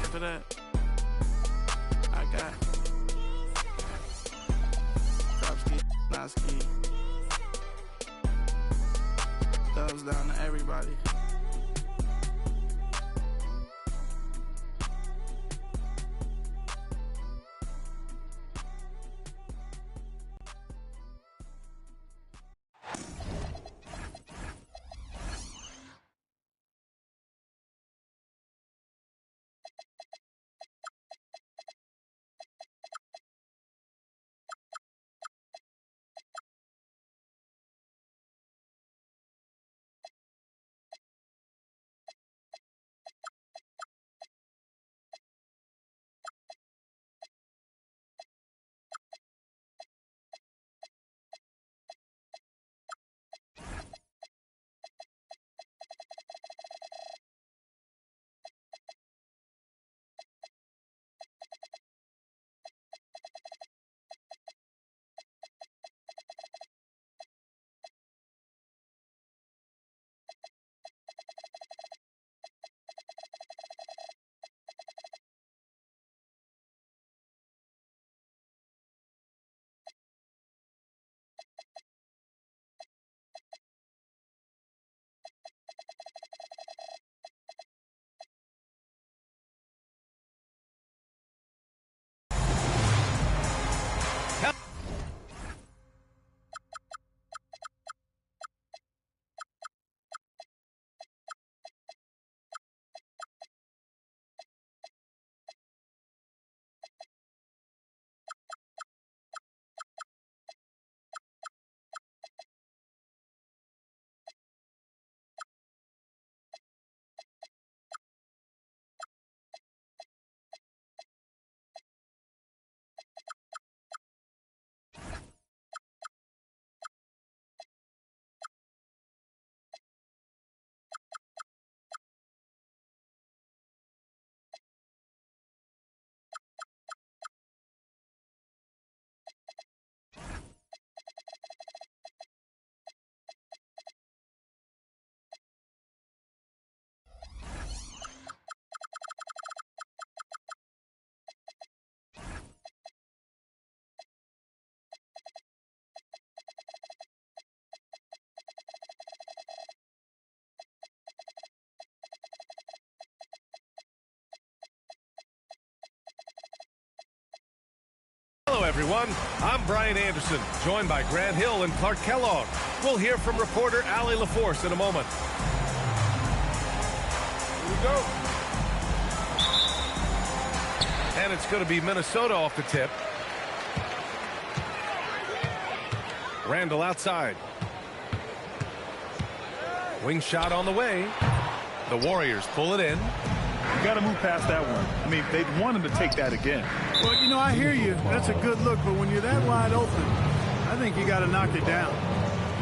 After that, I got Dropski, Noski. Thumbs down to everybody. Hello, everyone. I'm Brian Anderson, joined by Grant Hill and Clark Kellogg. We'll hear from reporter Allie LaForce in a moment. Here we go. And it's going to be Minnesota off the tip. Randall outside. Wing shot on the way. The Warriors pull it in. You got to move past that one. I mean, they'd want him to take that again. Well, you know, I hear you. That's a good look, but when you're that wide open, I think you got to knock it down.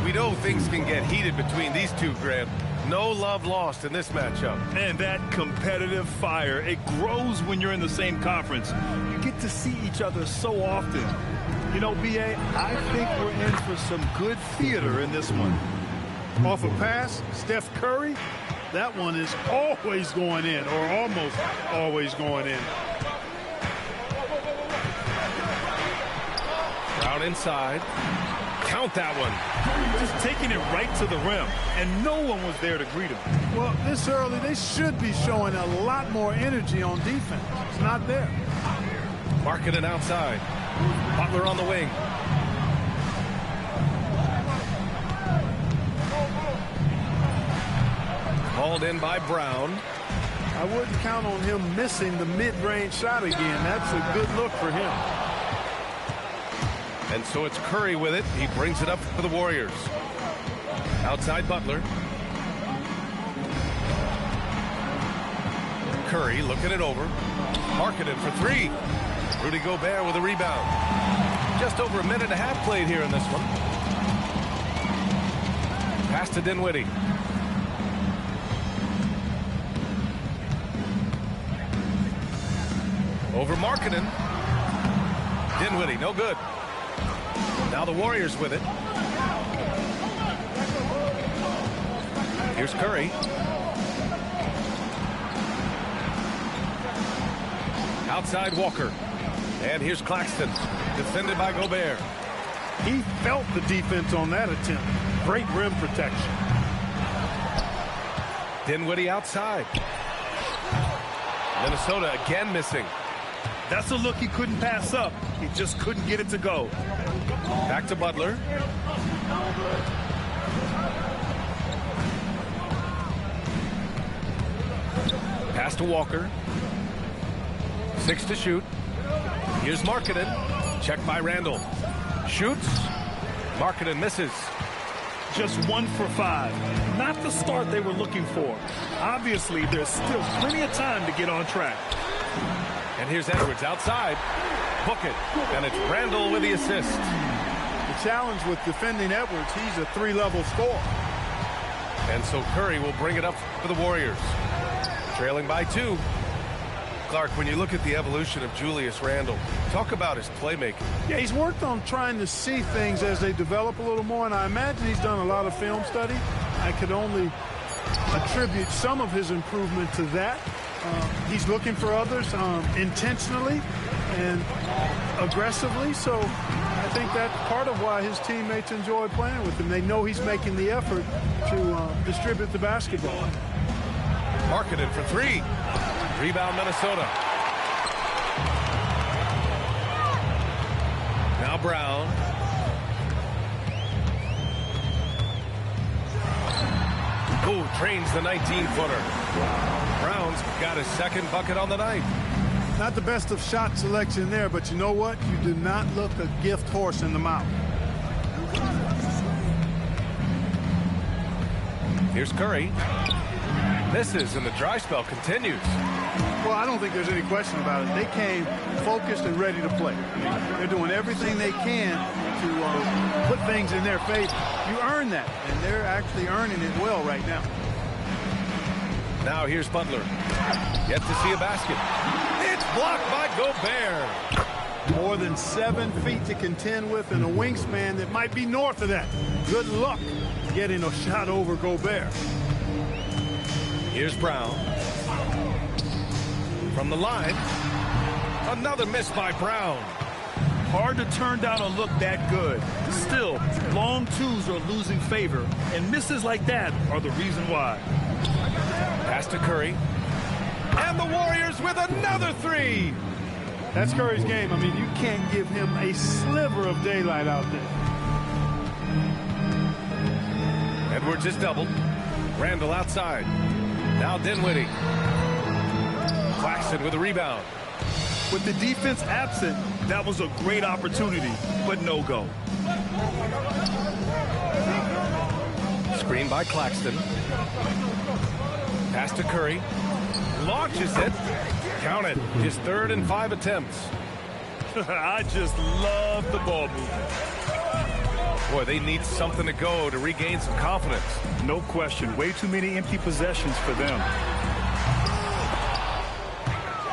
We know things can get heated between these two, Grant. No love lost in this matchup. And that competitive fire, it grows when you're in the same conference. You get to see each other so often. You know, B.A., I think we're in for some good theater in this one. Off a pass, Steph Curry, that one is always going in, or almost always going in. Brown inside. Count that one. Just taking it right to the rim, and no one was there to greet him. Well, this early, they should be showing a lot more energy on defense. It's not there. Markkanen outside. Butler on the wing. Called in by Brown. I wouldn't count on him missing the mid-range shot again. That's a good look for him. And so it's Curry with it. He brings it up for the Warriors. Outside Butler. Curry looking it over. Markkanen for three. Rudy Gobert with a rebound. Just over a minute and a half played here in this one. Pass to Dinwiddie. Over Markkanen. Dinwiddie, no good. Now the Warriors with it. Here's Curry. Outside Walker. And here's Claxton, defended by Gobert. He felt the defense on that attempt. Great rim protection. Dinwiddie outside. Minnesota again missing. That's a look he couldn't pass up. He just couldn't get it to go. Back to Butler. Pass to Walker. 6 to shoot. Here's Markkanen. Check by Randall. Shoots. Markkanen misses. Just 1 for 5. Not the start they were looking for. Obviously, there's still plenty of time to get on track. And here's Edwards outside. Book it. And it's Randall with the assist. The challenge with defending Edwards, he's a 3-level scorer. And so Curry will bring it up for the Warriors. Trailing by 2. Clark, when you look at the evolution of Julius Randle, talk about his playmaking. Yeah, he's worked on trying to see things as they develop a little more, and I imagine he's done a lot of film study. I could only attribute some of his improvement to that. He's looking for others intentionally and aggressively, so I think that's part of why his teammates enjoy playing with him. They know he's making the effort to distribute the basketball. Markkanen for 3. Rebound Minnesota. Now Brown. Who trains the 19-footer. Brown's got his second bucket on the night. Not the best of shot selection there, but you know what? You do not look a gift horse in the mouth. Here's Curry. Misses, and the dry spell continues. Well, I don't think there's any question about it. They came focused and ready to play. I mean, they're doing everything they can to put things in their favor. You earn that, and they're actually earning it well right now. Now here's Butler. Yet to see a basket. It's blocked by Gobert. More than 7 feet to contend with and a wingspan that might be north of that. Good luck getting a shot over Gobert. Here's Brown. From the line. Another miss by Brown. Hard to turn down a look that good. Still, long twos are losing favor, and misses like that are the reason why. Pass to Curry. And the Warriors with another 3. That's Curry's game. I mean, you can't give him a sliver of daylight out there. Edwards is doubled. Randall outside. Now Dinwiddie. Claxton with a rebound. With the defense absent, that was a great opportunity, but no go. Screen by Claxton. Pass to Curry. Launches it. Count it. His 3rd and 5 attempts. I just love the ball movement. Boy, they need something to go to regain some confidence. No question. Way too many empty possessions for them.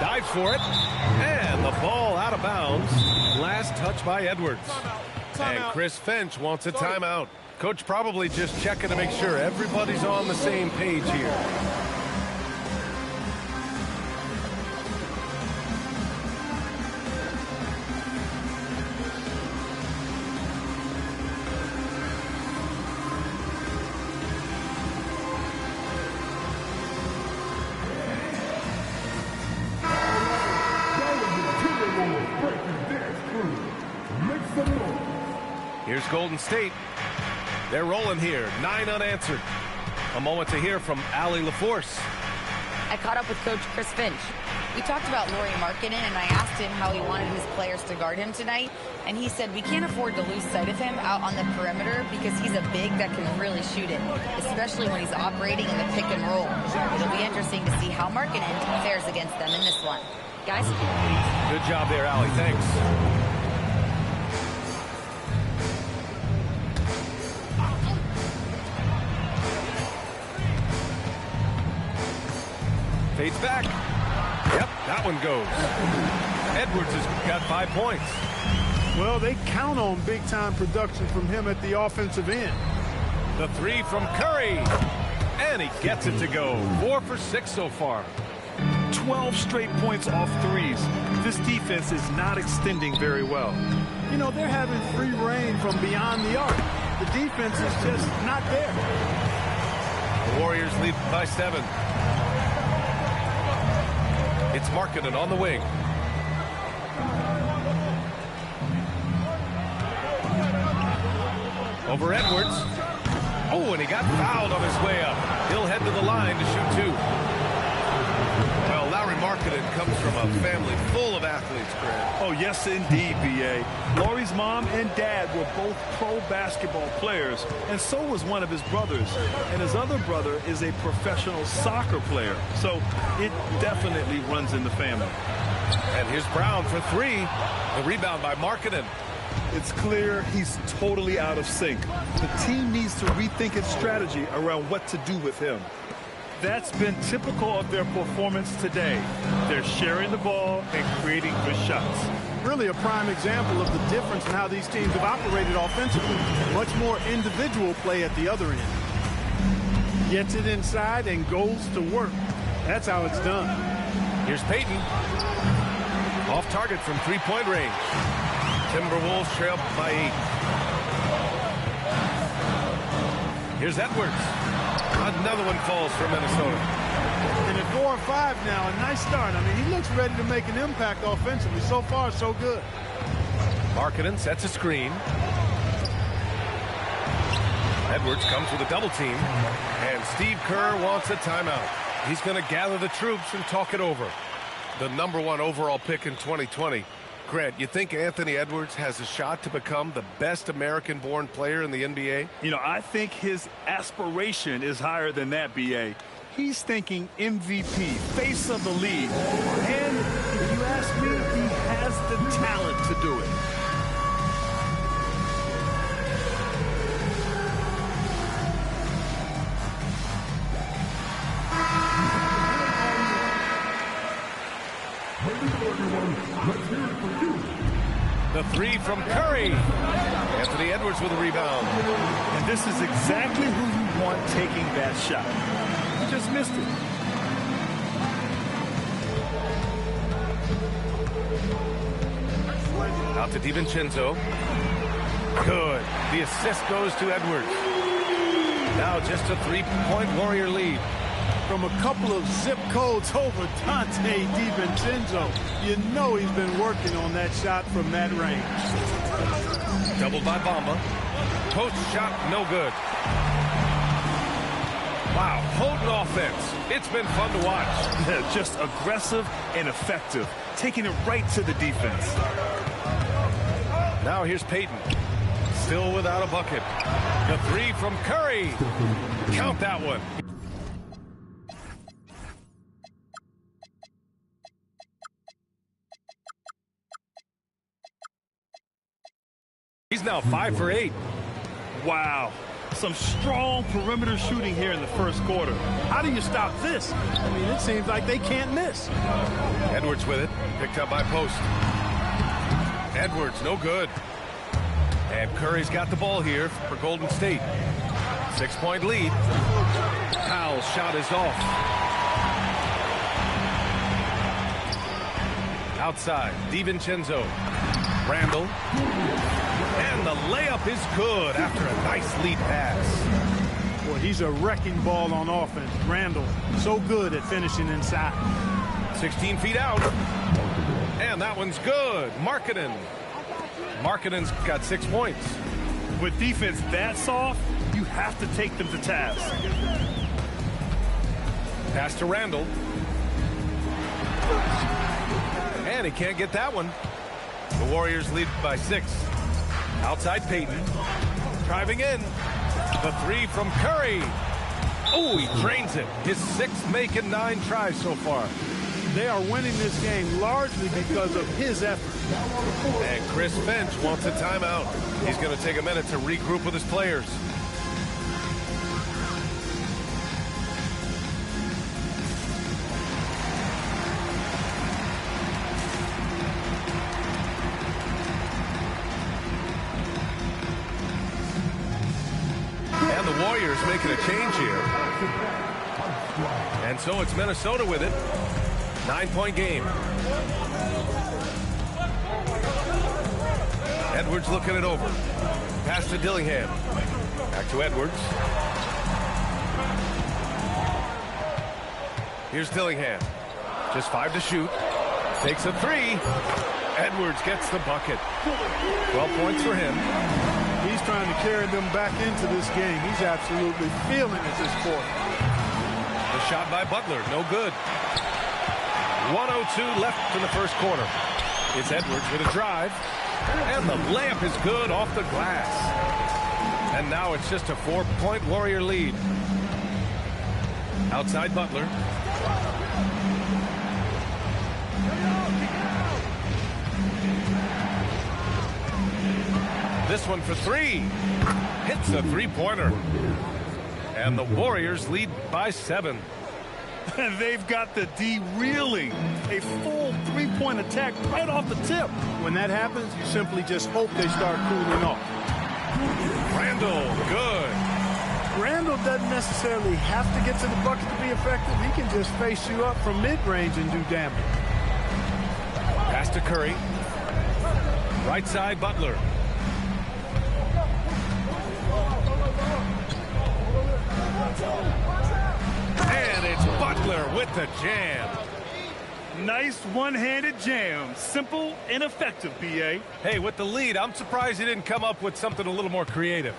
Dives for it. And the ball out of bounds. Last touch by Edwards. And Chris Finch wants a timeout. Coach probably just checking to make sure everybody's on the same page here. Here's Golden State. They're rolling here, 9 unanswered. A moment to hear from Allie LaForce. I caught up with Coach Chris Finch. We talked about Lauri Markkanen, and I asked him how he wanted his players to guard him tonight. And he said we can't afford to lose sight of him out on the perimeter because he's a big that can really shoot it, especially when he's operating in the pick and roll. It'll be interesting to see how Markkanen fares against them in this one. Guys? Good job there, Allie. Thanks. Fades back. Yep, that one goes. Edwards has got 5 points. Well, they count on big-time production from him at the offensive end. The 3 from Curry. And he gets it to go. 4 for 6 so far. 12 straight points off threes. This defense is not extending very well. You know, they're having free reign from beyond the arc. The defense is just not there. The Warriors lead by 7. It's Markkanen on the wing. Over Edwards. Oh, and he got fouled on his way up. He'll head to the line to shoot 2. Well, Lauri Markkanen comes from a family full of athletes, Grant. Oh, yes, indeed, B.A. Lauri's mom and dad were both pro basketball players, and so was one of his brothers. And his other brother is a professional soccer player, so it definitely runs in the family. And here's Brown for 3. The rebound by Markkanen. It's clear he's totally out of sync. The team needs to rethink its strategy around what to do with him. That's been typical of their performance today. They're sharing the ball and creating good shots. Really a prime example of the difference in how these teams have operated offensively. Much more individual play at the other end. Gets it inside and goes to work. That's how it's done. Here's Payton. Off target from three-point range. Timberwolves trail by 8. Here's Edwards. Another one falls for Minnesota. And at 4 or 5 now, a nice start. I mean, he looks ready to make an impact offensively. So far, so good. Markkanen sets a screen. Edwards comes with a double team. And Steve Kerr wants a timeout. He's going to gather the troops and talk it over. The #1 overall pick in 2020. Grant, you think Anthony Edwards has a shot to become the best American-born player in the NBA? You know, I think his aspiration is higher than that, B.A. He's thinking MVP, face of the league. And if you ask me, he has the talent to do it. The 3 from Curry. Anthony Edwards with a rebound. And this is exactly who you want taking that shot. He just missed it. Out to DiVincenzo. Good. The assist goes to Edwards. Now just a 3-point Warrior lead. From a couple of zip codes over Donte DiVincenzo. You know he's been working on that shot from that range. Doubled by Bamba. Post shot, no good. Wow, potent offense. It's been fun to watch. Just aggressive and effective. Taking it right to the defense. Now here's Payton. Still without a bucket. The 3 from Curry. Count that one. He's now 5 for 8. Wow. Some strong perimeter shooting here in the first quarter. How do you stop this? I mean, it seems like they can't miss. Edwards with it. Picked up by Post. Edwards, no good. And Curry's got the ball here for Golden State. 6-point lead. Powell's shot is off. Outside, DiVincenzo. Randall. And the layup is good after a nice lead pass. Boy, he's a wrecking ball on offense. Randall, so good at finishing inside. 16 feet out. And that one's good. Markkanen. Markkanen's got 6 points. With defense that soft, you have to take them to task. Pass to Randall. And he can't get that one. The Warriors lead by 6. Outside Payton. Driving in. The 3 from Curry. Oh, he drains it. His 6th make in 9 tries so far. They are winning this game largely because of his effort. And Chris Finch wants a timeout. He's going to take a minute to regroup with his players. And the Warriors making a change here. And so it's Minnesota with it. 9-point game. Edwards looking it over. Pass to Dillingham. Back to Edwards. Here's Dillingham. Just 5 to shoot. Takes a 3. Edwards gets the bucket. 12 points for him. He's trying to carry them back into this game. He's absolutely feeling it this quarter. The shot by Butler, no good. 1:02 left in the first quarter. It's Edwards with a drive. And the layup is good off the glass. And now it's just a 4-point Warrior lead. Outside Butler. This one for 3. Hits a 3-pointer. And the Warriors lead by 7. And they've got the D reeling. A full 3-point attack right off the tip. When that happens, you simply just hope they start cooling off. Randall, good. Randall doesn't necessarily have to get to the bucket to be effective. He can just face you up from mid-range and do damage. Pass to Curry. Right side, Butler. And it's Butler with the jam. Nice one-handed jam. Simple and effective, B.A. Hey, with the lead, I'm surprised he didn't come up with something a little more creative.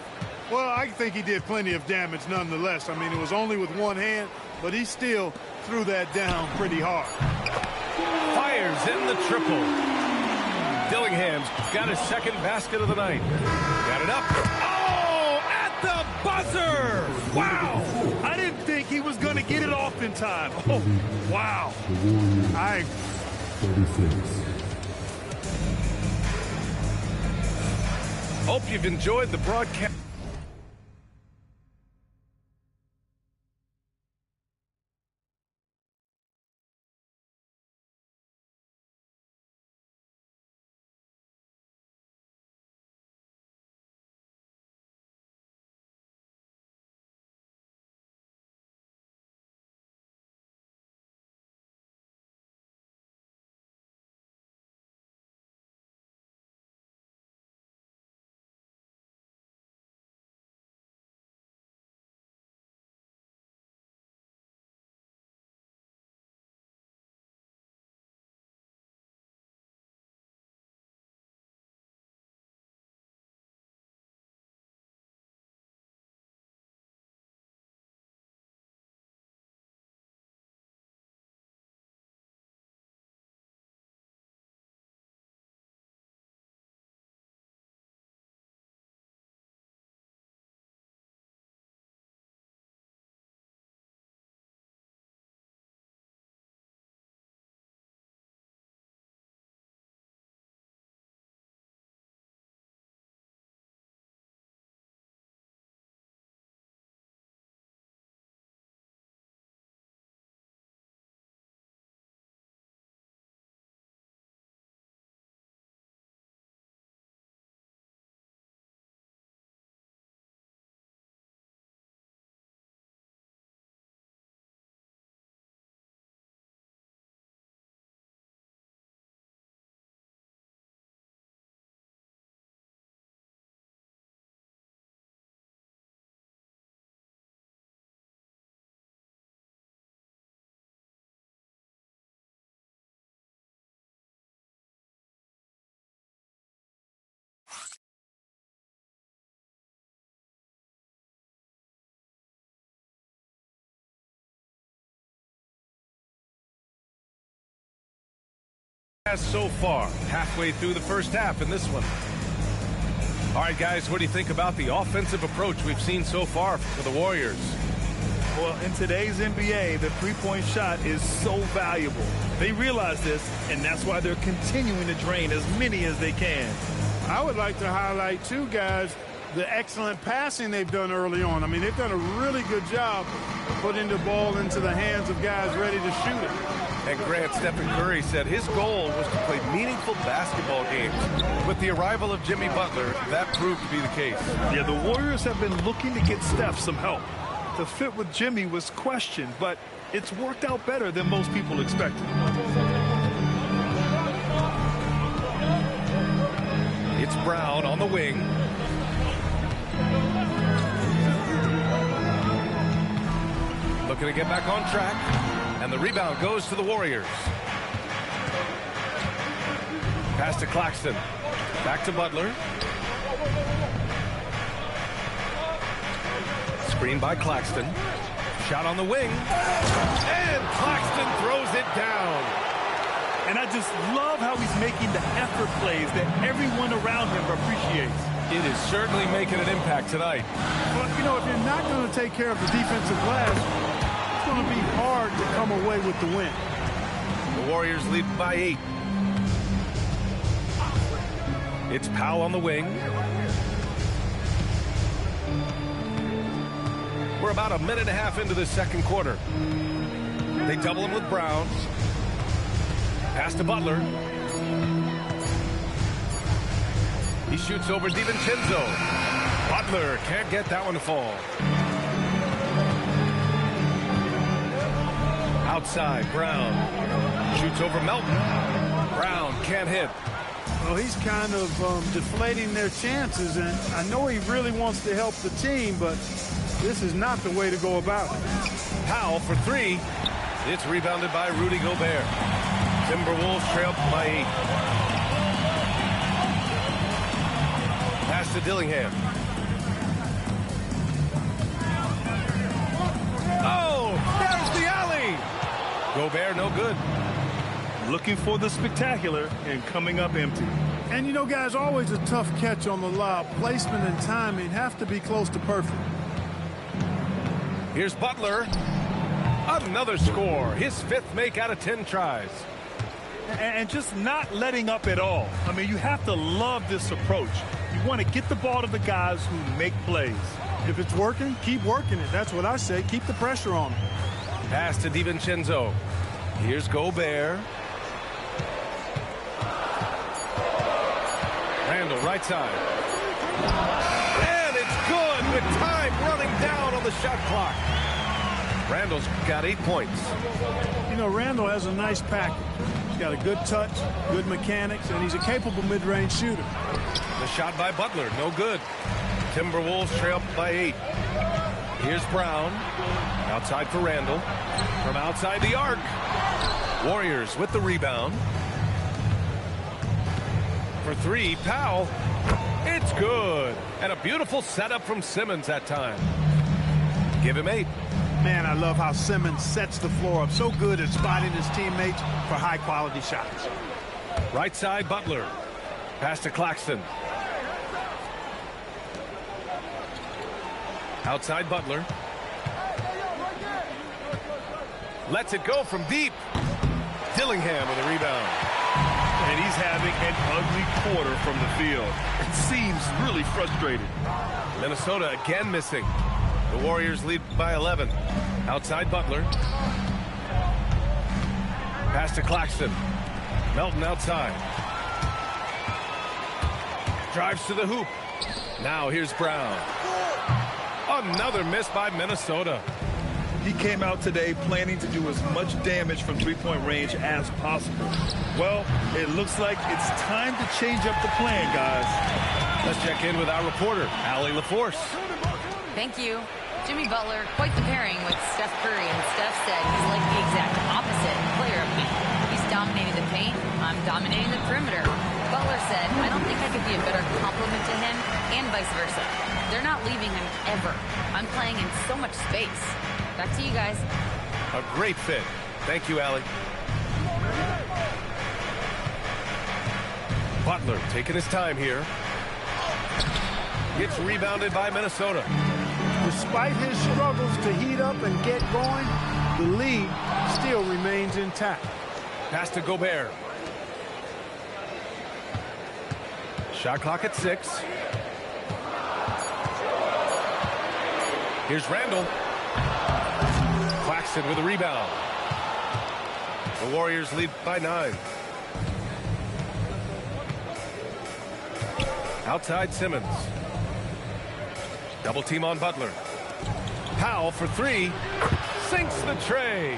Well, I think he did plenty of damage nonetheless. I mean, it was only with one hand, but he still threw that down pretty hard. Fires in the triple. Dillingham's got his second basket of the night. Got it up. Oh, at the buzzer. Wow. I didn't think he was going to get it off in time. Oh, wow. Hope you've enjoyed the broadcast. So far, halfway through the first half in this one. All right, guys, what do you think about the offensive approach we've seen so far for the Warriors? Well, in today's NBA, the three-point shot is so valuable. They realize this, and that's why they're continuing to drain as many as they can. I would like to highlight, too, guys, the excellent passing they've done early on. I mean, they've done a really good job of putting the ball into the hands of guys ready to shoot it. And Grant, Stephen Curry said his goal was to play meaningful basketball games. With the arrival of Jimmy Butler, that proved to be the case. Yeah, the Warriors have been looking to get Steph some help. The fit with Jimmy was questioned, but it's worked out better than most people expected. It's Brown on the wing. Looking to get back on track. And the rebound goes to the Warriors. Pass to Claxton. Back to Butler. Screen by Claxton. Shot on the wing. And Claxton throws it down. And I just love how he's making the effort plays that everyone around him appreciates. It is certainly making an impact tonight. But, you know, if you're not going to take care of the defensive glass, it's going to be hard to come away with the win. The Warriors lead by 8. It's Powell on the wing. We're about a minute and a half into the second quarter. They double him with Brown. Pass to Butler. He shoots over DiVincenzo. Butler can't get that one to fall. Outside, Brown. Shoots over Melton. Brown can't hit. Well, he's kind of deflating their chances, and I know he really wants to help the team, but this is not the way to go about it. Powell for 3. It's rebounded by Rudy Gobert. Timberwolves trail by 8. Pass to Dillingham. Oh, there's the alley. Gobert no good. Looking for the spectacular and coming up empty. And, you know, guys, always a tough catch on the lob. Placement and timing have to be close to perfect. Here's Butler. Another score. His 5th make out of 10 tries. And just not letting up at all. I mean, you have to love this approach. You want to get the ball to the guys who make plays. If it's working, keep working it. That's what I say. Keep the pressure on him. Pass to DiVincenzo. Here's Gobert. Randall, right side. And it's good with time running down on the shot clock. Randall's got 8 points. You know, Randall has a nice package. He's got a good touch, good mechanics, and he's a capable mid-range shooter. The shot by Butler, no good. Timberwolves trail by 8. Here's Brown. Outside for Randall. From outside the arc. Warriors with the rebound. For 3, Powell. It's good. And a beautiful setup from Simmons that time. Give him 8. Man, I love how Simmons sets the floor up. So good at spotting his teammates for high-quality shots. Right side, Butler. Pass to Claxton. Outside, Butler. Lets it go from deep. Dillingham with a rebound. And he's having an ugly quarter from the field. It seems really frustrated. Minnesota again missing. The Warriors lead by 11. Outside Butler. Pass to Claxton. Melton outside. Drives to the hoop. Now here's Brown. Another miss by Minnesota. He came out today planning to do as much damage from three-point range as possible. Well, it looks like it's time to change up the plan, guys. Let's check in with our reporter, Allie LaForce. Thank you. Jimmy Butler, quite the pairing with Steph Curry, and Steph said he's like the exact opposite player of me. He's dominating the paint, I'm dominating the perimeter. Butler said, I don't think I could be a better complement to him, and vice versa. They're not leaving him ever. I'm playing in so much space. Back to you guys. A great fit. Thank you, Allie. Butler taking his time here. Gets rebounded by Minnesota. Despite his struggles to heat up and get going, the lead still remains intact. Pass to Gobert. Shot clock at 6. Here's Randall. Claxton with a rebound. The Warriors lead by 9. Outside Simmons. Double team on Butler. Powell for three. Sinks the tray.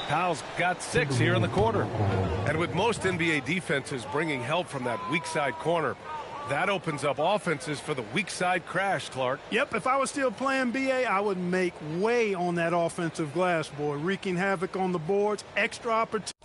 Powell's got 6 here in the quarter. And with most NBA defenses bringing help from that weak side corner, that opens up offenses for the weak side crash, Clark. Yep, if I was still playing BA, I would make way on that offensive glass, boy. Wreaking havoc on the boards, extra opportunity.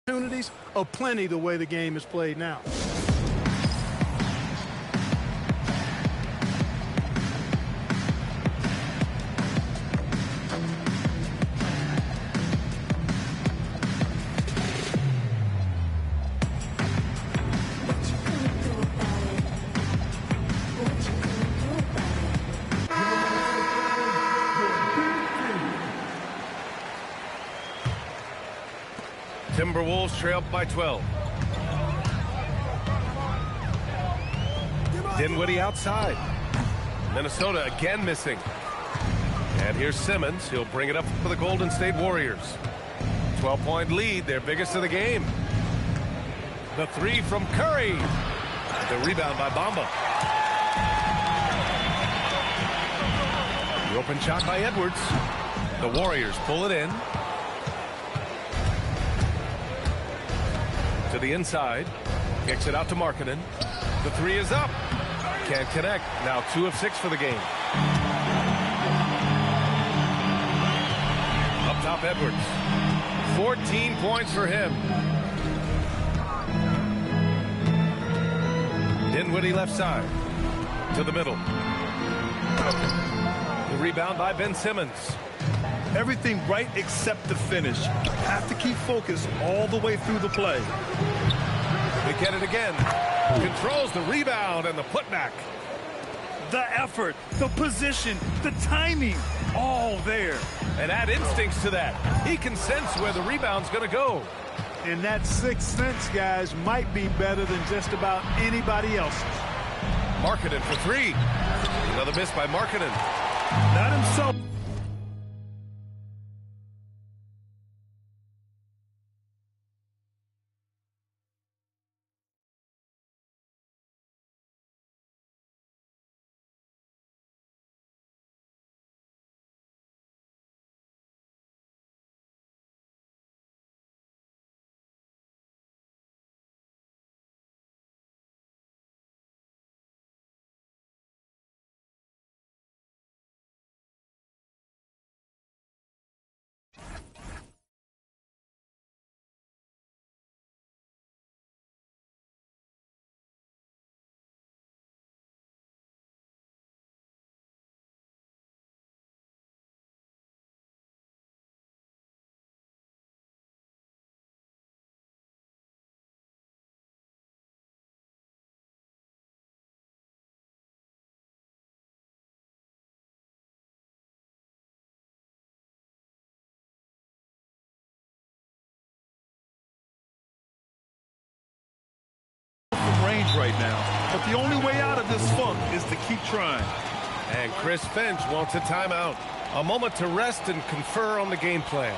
Opportunities are plenty the way the game is played now. Timberwolves trail by 12. Dinwiddie outside. Minnesota again missing. And here's Simmons. He'll bring it up for the Golden State Warriors. 12-point lead, their biggest of the game. The three from Curry. The rebound by Bamba. The open shot by Edwards. The Warriors pull it in. To the inside. Kicks it out to Markkanen. The three is up. Can't connect. Now 2 of 6 for the game. Up top, Edwards. 14 points for him. Dinwiddie left side. To the middle. The rebound by Ben Simmons. Everything right except the finish. Have to keep focused all the way through the play. We get it again. Controls the rebound and the putback. The effort, the position, the timing, all there. And add instincts to that. He can sense where the rebound's going to go. And that sixth sense, guys, might be better than just about anybody else's. Markkanen for 3. Another miss by Markkanen. Not himself. Range right now, but the only way out of this funk is to keep trying. And Chris Finch wants a timeout. A moment to rest and confer on the game plan.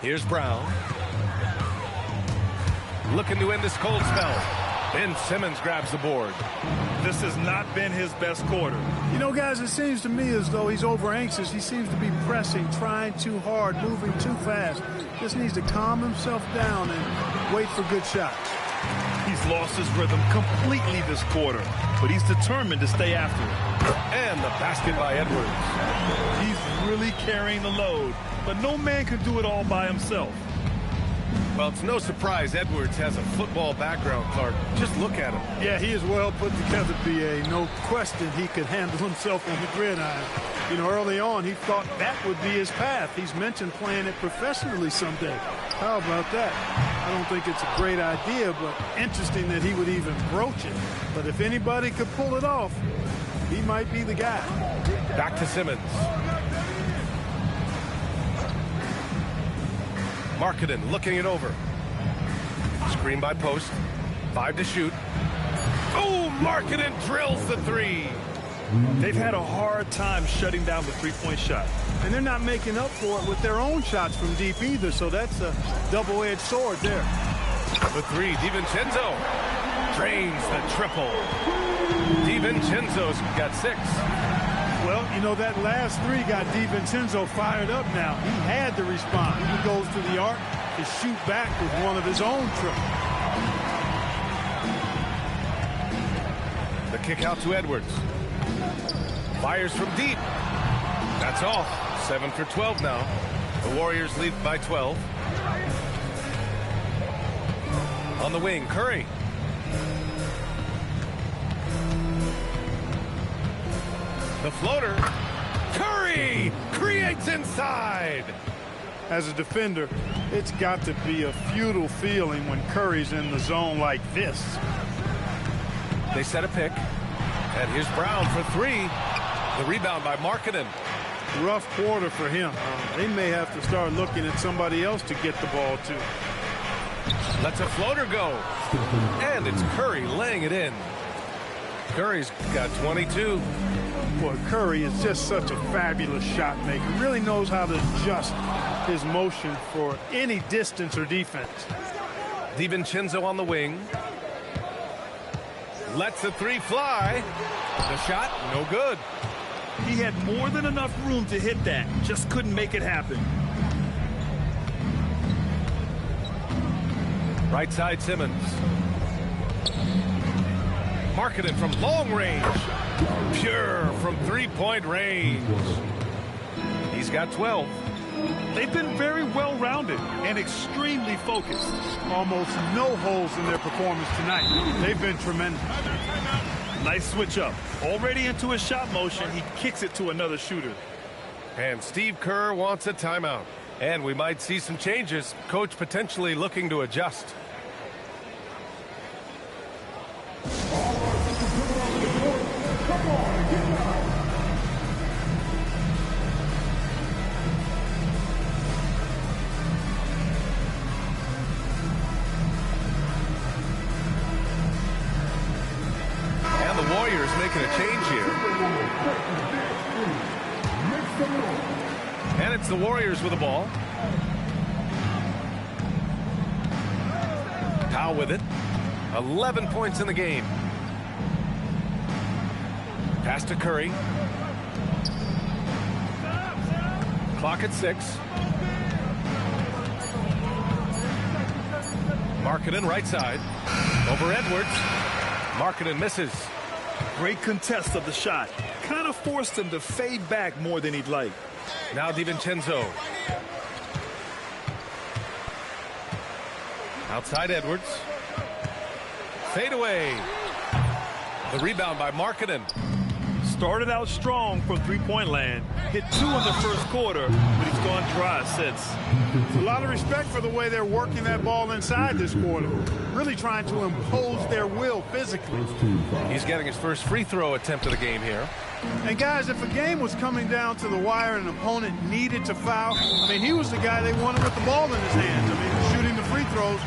Here's Brown. Looking to end this cold spell. Ben Simmons grabs the board. This has not been his best quarter. You know, guys, it seems to me as though he's over anxious. He seems to be pressing, trying too hard, moving too fast. Just needs to calm himself down and wait for good shots. He's lost his rhythm completely this quarter, but he's determined to stay after it. And the basket by Edwards. He's really carrying the load, but no man can do it all by himself. Well, it's no surprise Edwards has a football background, Clark. Just look at him. Yeah, he is well put together, B.A. No question he could handle himself on the gridiron. You know, early on, he thought that would be his path. He's mentioned playing it professionally someday. How about that? I don't think it's a great idea, but interesting that he would even broach it. But if anybody could pull it off, he might be the guy. Back to Simmons. Markkanen looking it over. Screen by Post. 5 to shoot. Oh, Markkanen drills the three. They've had a hard time shutting down the three-point shot. And they're not making up for it with their own shots from deep either, so that's a double-edged sword there. The three, DiVincenzo drains the triple. DiVincenzo's got 6. Well, you know, that last three got DiVincenzo fired up now. He had to respond. He goes to the arc to shoot back with one of his own triples. The kick out to Edwards. Fires from deep. That's off. 7 for 12 now. The Warriors lead by 12. On the wing, Curry. The floater. Curry creates inside. As a defender, it's got to be a futile feeling when Curry's in the zone like this. They set a pick. And here's Brown for 3. The rebound by Markkanen. Rough quarter for him. They may have to start looking at somebody else to get the ball to. Lets a floater go. And it's Curry laying it in. Curry's got 22. Boy, Curry is just such a fabulous shot maker. Really knows how to adjust his motion for any distance or defense. DiVincenzo on the wing. Lets the 3 fly. The shot, no good. He had more than enough room to hit that. Just couldn't make it happen. Right side, Simmons. Markkanen from long range. Pure from 3-point range. He's got 12. They've been very well-rounded and extremely focused. Almost no holes in their performance tonight. They've been tremendous. Nice switch up. Already into his shot motion, he kicks it to another shooter. And Steve Kerr wants a timeout. And we might see some changes. Coach potentially looking to adjust. And the Warriors making a change here. And it's the Warriors with the ball. Powell with it. 11 points in the game. Pass to Curry. Clock at 6. Markkanen right side. Over Edwards. Markkanen misses. Great contest of the shot. Kind of forced him to fade back more than he'd like. Now DiVincenzo. Outside Edwards. Fade away. The rebound by Markkanen. started out strong from three-point land, hit 2 in the first quarter, but he's gone dry since. A lot of respect for the way they're working that ball inside this quarter. Really trying to impose their will physically. He's getting his first free throw attempt of the game here. And guys, if a game was coming down to the wire and an opponent needed to foul, I mean, he was the guy they wanted with the ball in his hands. I mean, shooting the free throws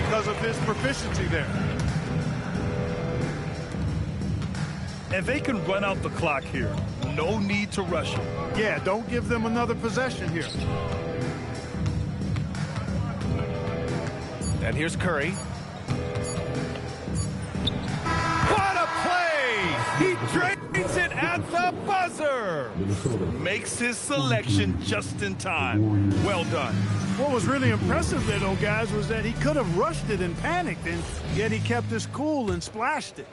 because of his proficiency there. And they can run out the clock here. No need to rush it. Yeah, don't give them another possession here. And here's Curry. What a play! He drains it at the buzzer! Makes his selection just in time. Well done. What was really impressive there, though, guys, was that he could have rushed it and panicked, and yet he kept his cool and splashed it.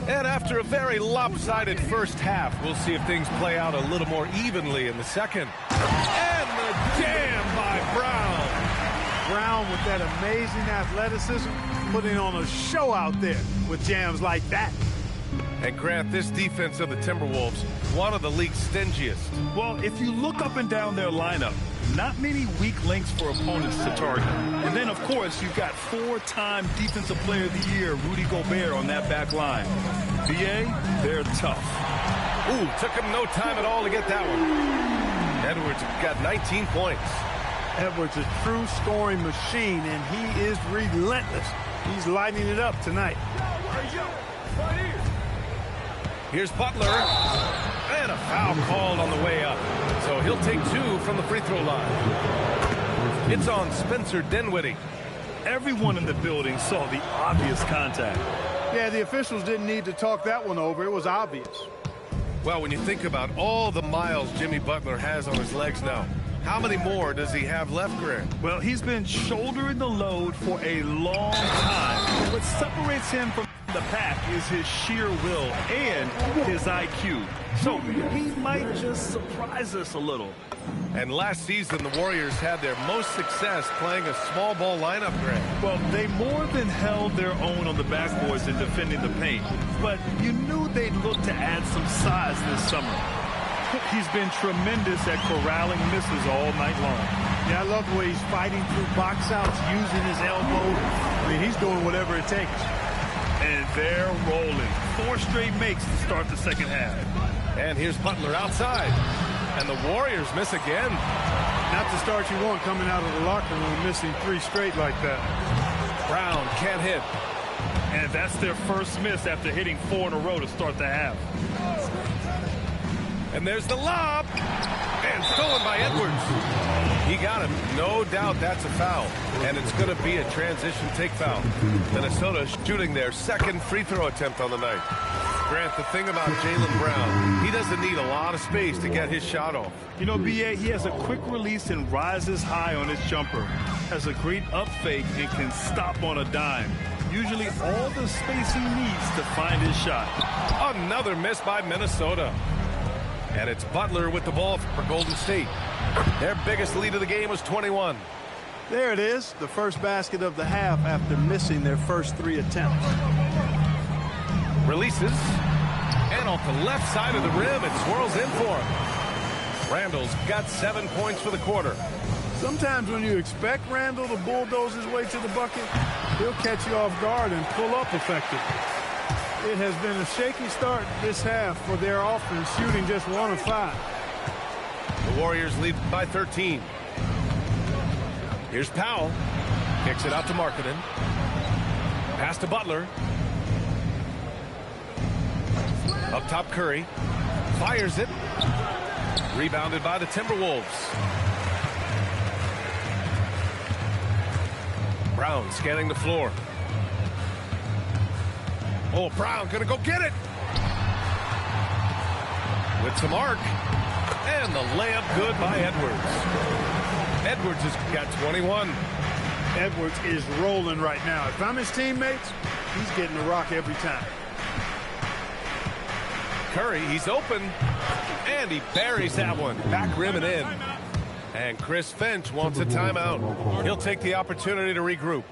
And after a very lopsided first half, we'll see if things play out a little more evenly in the second. And the jam by Brown. Brown with that amazing athleticism, putting on a show out there with jams like that. And Grant, this defense of the Timberwolves, one of the league's stingiest. Well, if you look up and down their lineup, not many weak links for opponents to target. And then, of course, you've got 4-time Defensive Player of the Year, Rudy Gobert, on that back line. BA, they're tough. Ooh, took him no time at all to get that one. Edwards got 19 points. Edwards is a true scoring machine, and he is relentless. He's lighting it up tonight. Here's Butler. And a foul called on the way up. So he'll take 2 from the free throw line. It's on Spencer Dinwiddie. Everyone in the building saw the obvious contact. Yeah, the officials didn't need to talk that one over. It was obvious. Well, when you think about all the miles Jimmy Butler has on his legs now, how many more does he have left, Grant? Well, he's been shouldering the load for a long time. What separates him from the pack is his sheer will and his IQ. So he might just surprise us a little. And last season, the Warriors had their most success playing a small ball lineup, Grant. Well, they more than held their own on the backboards in defending the paint. But you knew they'd look to add some size this summer. He's been tremendous at corralling misses all night long. Yeah, I love the way he's fighting through box outs, using his elbow. I mean, he's doing whatever it takes. And they're rolling. 4 straight makes to start the second half. And here's Butler outside. And the Warriors miss again. Not the start you want coming out of the locker room, missing 3 straight like that. Brown can't hit. And that's their first miss after hitting 4 in a row to start the half. And there's the lob. And stolen by Edwards. He got him. No doubt that's a foul. And it's going to be a transition take foul. Minnesota shooting their second free throw attempt on the night. Grant, the thing about Jaylen Brown, he doesn't need a lot of space to get his shot off. You know, BA, he has a quick release and rises high on his jumper. Has a great up fake and can stop on a dime. Usually all the space he needs to find his shot. Another miss by Minnesota. And it's Butler with the ball for Golden State. Their biggest lead of the game was 21. There it is, the first basket of the half after missing their first 3 attempts. Releases. And off the left side of the rim, it swirls in for him. Randall's got 7 points for the quarter. Sometimes when you expect Randall to bulldoze his way to the bucket, he'll catch you off guard and pull up effectively. It has been a shaky start this half for their offense, shooting just 1 of 5. The Warriors lead by 13. Here's Powell. Kicks it out to Markkanen. Pass to Butler. Up top, Curry. Fires it. Rebounded by the Timberwolves. Brown scanning the floor. Oh, Brown gonna go get it. With some arc. And the layup good by Edwards. Edwards has got 21. Edwards is rolling right now. If I'm his teammates, he's getting the rock every time. Curry, he's open. And he buries that one. Back rim and in. And Chris Finch wants a timeout. He'll take the opportunity to regroup.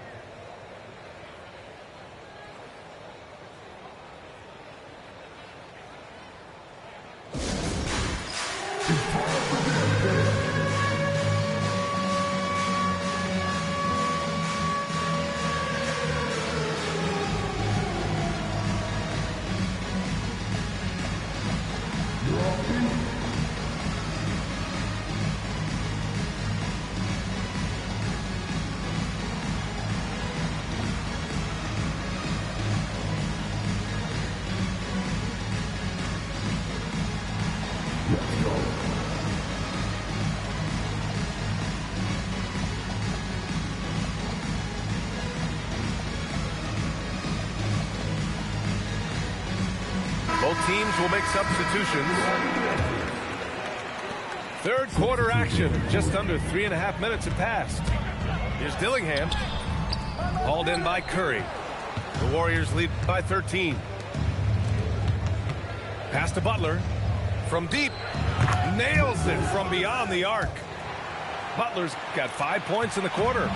Both teams will make substitutions. Third quarter action. Just under 3.5 minutes have passed. Here's Dillingham. Hauled in by Curry. The Warriors lead by 13. Pass to Butler. From deep. Nails it from beyond the arc. Butler's got 5 points in the quarter.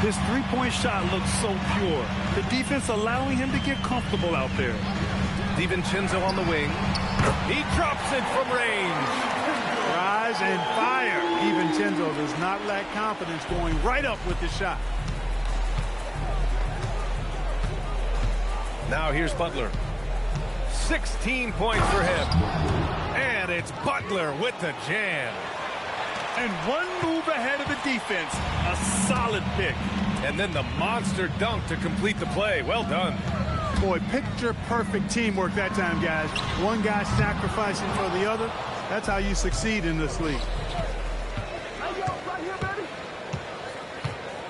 His three-point shot looks so pure. The defense allowing him to get comfortable out there. DiVincenzo on the wing. He drops it from range. Rise and fire. DiVincenzo does not lack confidence, going right up with the shot. Now here's Butler. 16 points for him. And it's Butler with the jam. And one move ahead of the defense. A solid pick. And then the monster dunk to complete the play. Well done. Boy, picture-perfect teamwork that time, guys. One guy sacrificing for the other. That's how you succeed in this league.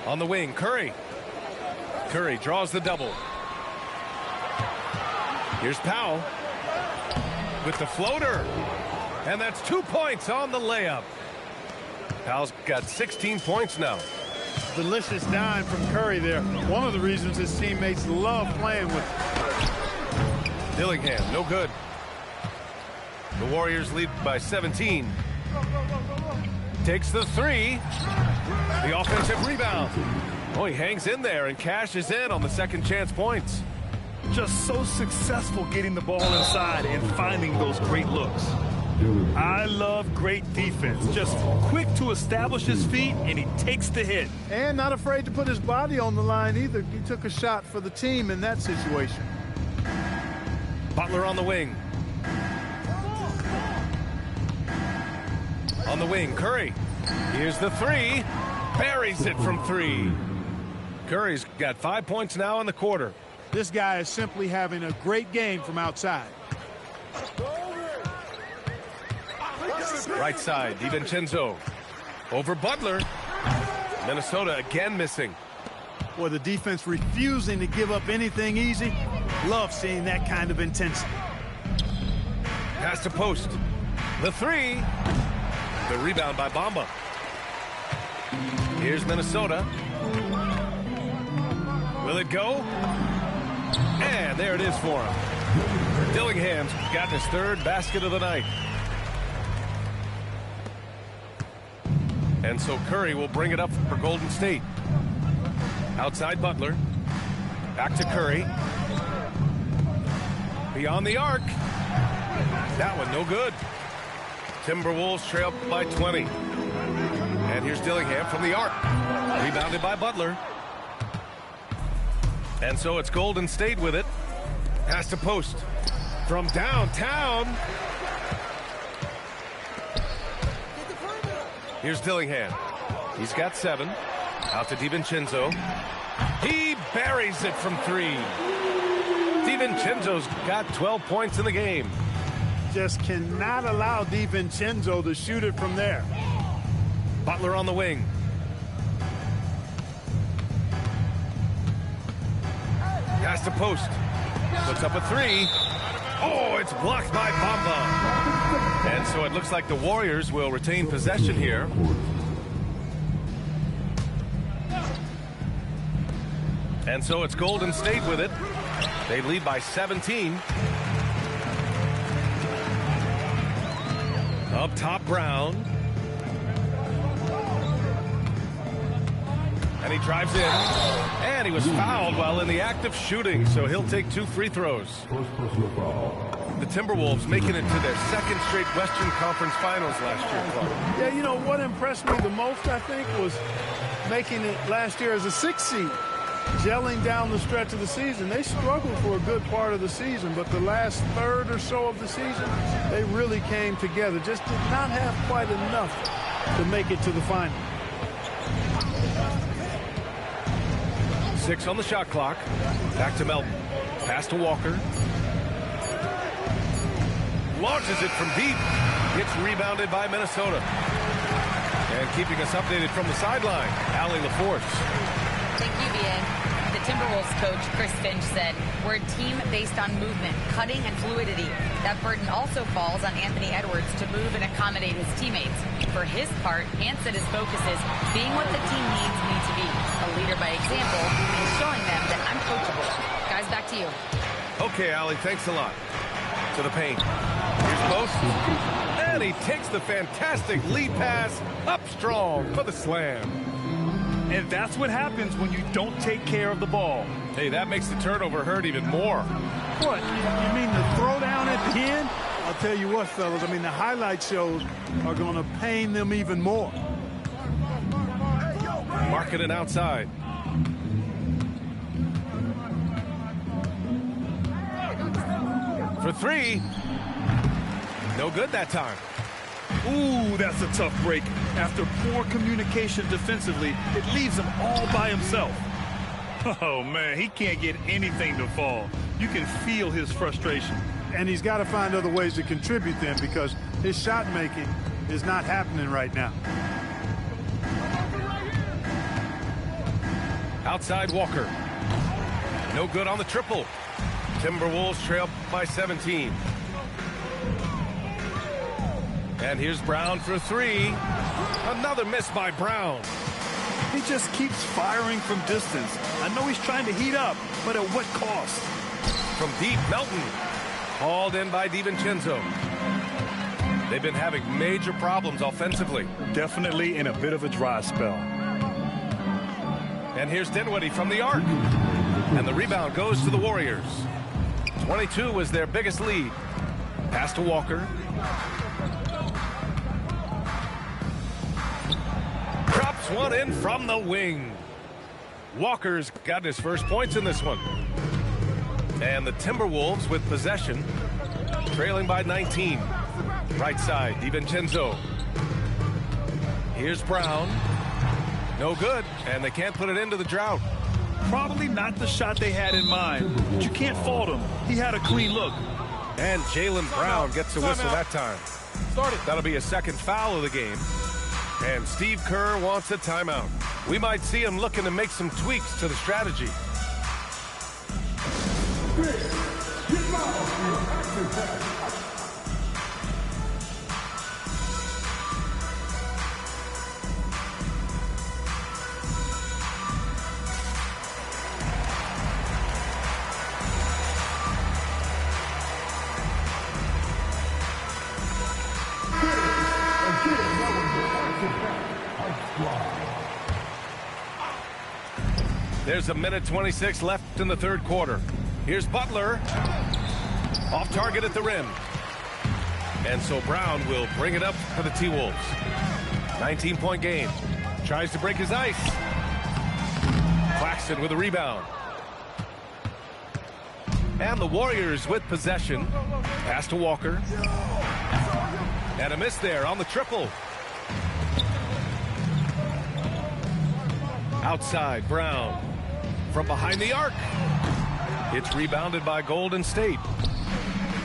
On the wing, Curry. Curry draws the double. Here's Powell with the floater. And that's 2 points on the layup. Powell's got 16 points now. Delicious dime from Curry there. One of the reasons his teammates love playing with him. Dillingham, no good. The Warriors lead by 17. Takes the three. The offensive rebound. Oh, he hangs in there and cashes in on the second chance points. Just so successful getting the ball inside and finding those great looks. I love great defense. Just quick to establish his feet, and he takes the hit. And not afraid to put his body on the line either. He took a shot for the team in that situation. Butler on the wing. On the wing, Curry. Here's the three. Buries it from three. Curry's got 5 points now in the quarter. This guy is simply having a great game from outside. Right side, DiVincenzo. Over Butler. Minnesota again missing. Boy, the defense refusing to give up anything easy. Love seeing that kind of intensity. Pass to post. The three. The rebound by Bamba. Here's Minnesota. Will it go? And there it is for him. Dillingham's gotten his third basket of the night. And so Curry will bring it up for Golden State. Outside Butler. Back to Curry. Beyond the arc. That one no good. Timberwolves trail by 20. And here's Dillingham from the arc. Rebounded by Butler. And so it's Golden State with it. Pass to post. From downtown. Here's Dillingham. He's got 7. Out to DiVincenzo. He buries it from 3. DiVincenzo's got 12 points in the game. Just cannot allow DiVincenzo to shoot it from there. Butler on the wing. Pass to post. Puts up a 3. Oh, it's blocked by Bamba. And so it looks like the Warriors will retain possession here. And so it's Golden State with it. They lead by 17. Up top, Brown. And he drives in. And he was fouled while in the act of shooting, so he'll take 2 free throws. The Timberwolves making it to their second straight Western Conference Finals last year, Clark. Yeah, you know, what impressed me the most, I think, was making it last year as a 6th seed. Gelling down the stretch of the season. They struggled for a good part of the season, but the last third or so of the season, they really came together. Just did not have quite enough to make it to the final. 6 on the shot clock. Back to Melton. Pass to Walker. Launches it from deep. Gets rebounded by Minnesota. And keeping us updated from the sideline, Allie LaForce. Thank you, BA. The Timberwolves coach Chris Finch said, "We're a team based on movement, cutting, and fluidity. That burden also falls on Anthony Edwards to move and accommodate his teammates. For his part, Ant said his focus is being what the team needs me to be, a leader by example, and showing them that I'm coachable." Guys, back to you. Okay, Allie, thanks a lot. To the paint. Here's Post. And he takes the fantastic lead pass up strong for the slam. And that's what happens when you don't take care of the ball. Hey, that makes the turnover hurt even more. What? You mean the throwdown at the end? I'll tell you what, fellas. I mean, the highlight shows are going to pain them even more. Markkanen outside. For three. No good that time. Ooh, that's a tough break. After poor communication defensively, it leaves him all by himself. Oh, man, he can't get anything to fall. You can feel his frustration. And he's got to find other ways to contribute then, because his shot making is not happening right now. Outside Walker. No good on the triple. Timberwolves trail by 17. And here's Brown for three. Another miss by Brown. He just keeps firing from distance. I know he's trying to heat up, but at what cost? From deep, Melton. Hauled in by DiVincenzo. They've been having major problems offensively. Definitely in a bit of a dry spell. And here's Dinwiddie from the arc. And the rebound goes to the Warriors. 22 was their biggest lead. Pass to Walker. Drops one in from the wing. Walker's got his first points in this one. And the Timberwolves with possession, trailing by 19. Right side, DiVincenzo. Here's Brown. No good, and they can't put it into the drought. Probably not the shot they had in mind, but you can't fault him. He had a clean look. And Jaylen Brown gets a whistle that time. That'll be a second foul of the game. And Steve Kerr wants a timeout. We might see him looking to make some tweaks to the strategy. There's a minute 26 left in the third quarter. Here's Butler. Off target at the rim. And so Brown will bring it up for the T-Wolves. 19-point game. Tries to break his ice. Claxton with a rebound. And the Warriors with possession. Pass to Walker. And a miss there on the triple. Outside, Brown. From behind the arc. It's rebounded by Golden State.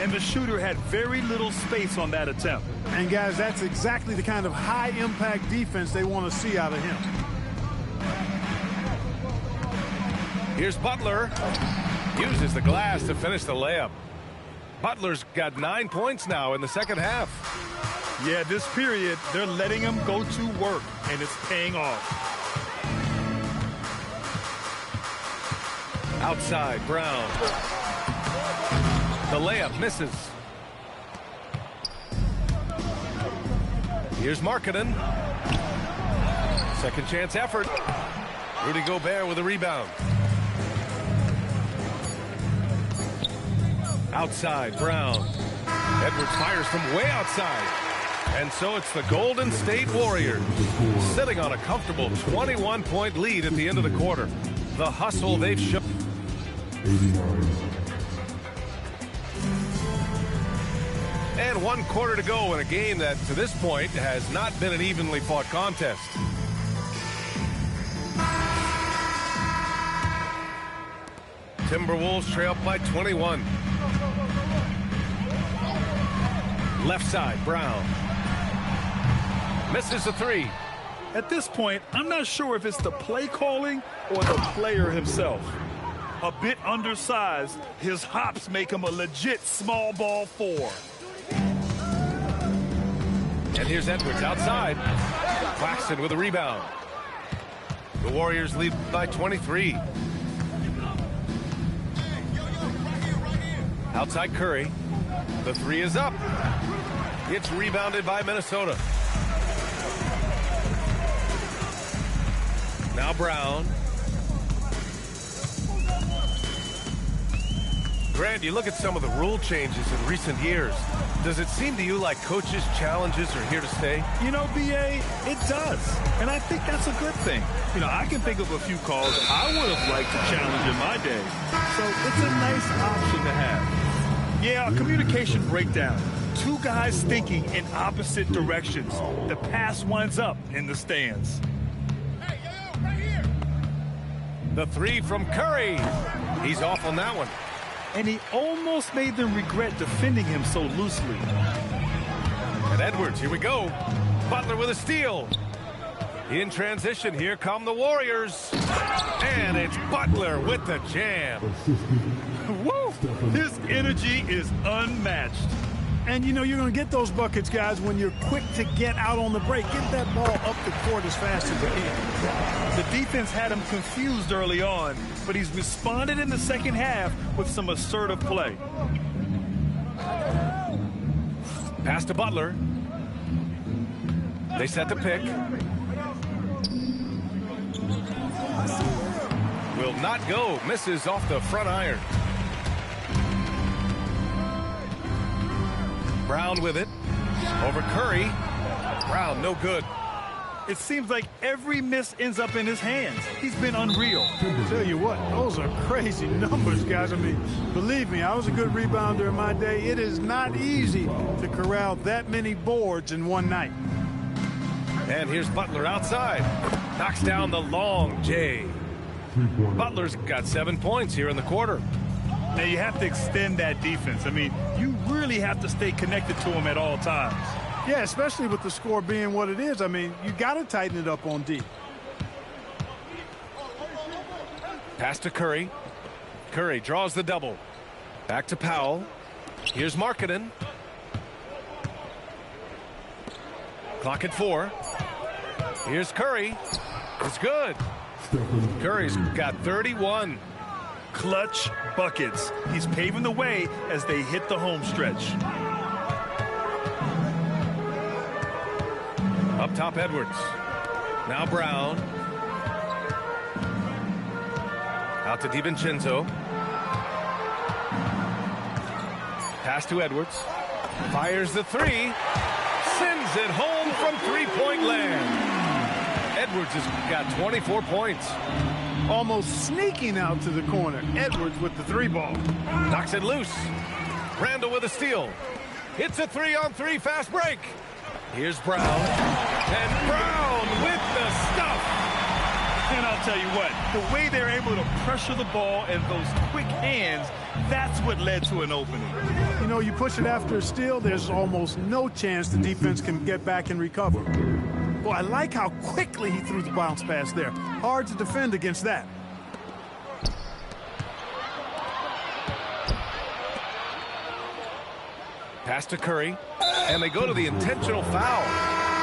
And the shooter had very little space on that attempt. And, guys, that's exactly the kind of high-impact defense they want to see out of him. Here's Butler. Uses the glass to finish the layup. Butler's got 9 points now in the second half. Yeah, this period, they're letting him go to work, and it's paying off. Outside, Brown. The layup misses. Here's Markkanen. Second chance effort. Rudy Gobert with a rebound. Outside, Brown. Edwards fires from way outside. And so it's the Golden State Warriors sitting on a comfortable 21-point lead at the end of the quarter. The hustle they've shown. And 1 quarter to go in a game that, to this point, has not been an evenly fought contest. Timberwolves trail by 21. Left side, Brown. Misses a three. At this point, I'm not sure if it's the play calling or the player himself. A bit undersized, his hops make him a legit small ball 4. And here's Edwards outside. Claxton with a rebound. The Warriors lead by 23. Outside Curry. The 3 is up. It's rebounded by Minnesota. Now Brown. Grant, you look at some of the rule changes in recent years. Does it seem to you like coaches' challenges are here to stay? You know, B.A., it does. And I think that's a good thing. You know, I can think of a few calls I would have liked to challenge in my day. So it's a nice option to have. Yeah, a communication breakdown. 2 guys thinking in opposite directions. The pass winds up in the stands. The 3 from Curry. He's off on that one. And he almost made them regret defending him so loosely. And Edwards, here we go. Butler with a steal. In transition, here come the Warriors. And it's Butler with the jam. Woo! His energy is unmatched. And, you know, you're going to get those buckets, guys, when you're quick to get out on the break. Get that ball up the court as fast as you can. The defense had him confused early on, but he's responded in the second half with some assertive play. Pass to Butler. They set the pick. Will not go. Misses off the front iron. Brown with it. Over Curry. Brown, no good. It seems like every miss ends up in his hands. He's been unreal. Tell you what, those are crazy numbers, guys. I mean, believe me, I was a good rebounder in my day. It is not easy to corral that many boards in one night. And here's Butler outside. Knocks down the long J. Butler's got 7 points here in the quarter. Now, you have to extend that defense. I mean, you really have to stay connected to him at all times. Yeah, especially with the score being what it is. I mean, you got to tighten it up on D. Pass to Curry. Curry draws the double. Back to Powell. Here's Markkanen. Clock at 4. Here's Curry. It's good. Curry's got 31. Clutch buckets. He's paving the way as they hit the home stretch. Up top, Edwards. Now Brown. Out to DiVincenzo. Pass to Edwards. Fires the 3. Sends it home from three-point land. Edwards has got 24 points. Almost sneaking out to the corner. Edwards with the 3 ball. Knocks it loose. Randall with a steal. It's a 3-on-3 fast break. Here's Brown. And Brown with the stuff. And I'll tell you what, the way they're able to pressure the ball and those quick hands, that's what led to an opening. You know, you push it after a steal, there's almost no chance the defense can get back and recover. Boy, I like how quickly he threw the bounce pass there. Hard to defend against that. Pass to Curry, and they go to the intentional foul.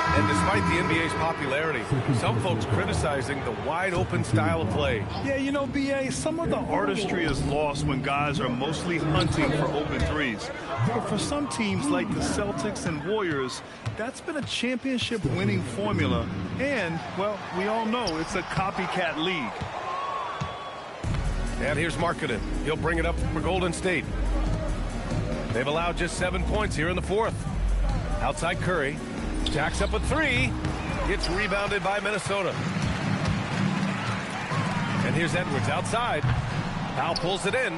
And despite the NBA's popularity, some folks criticizing the wide-open style of play. Yeah, you know, B.A., some of the artistry is lost when guys are mostly hunting for open threes. But for some teams like the Celtics and Warriors, that's been a championship-winning formula. And, well, we all know it's a copycat league. And here's Markkanen. He'll bring it up for Golden State. They've allowed just 7 points here in the fourth. Outside Curry. Jacks up a 3. It's rebounded by Minnesota. And here's Edwards outside. Powell pulls it in.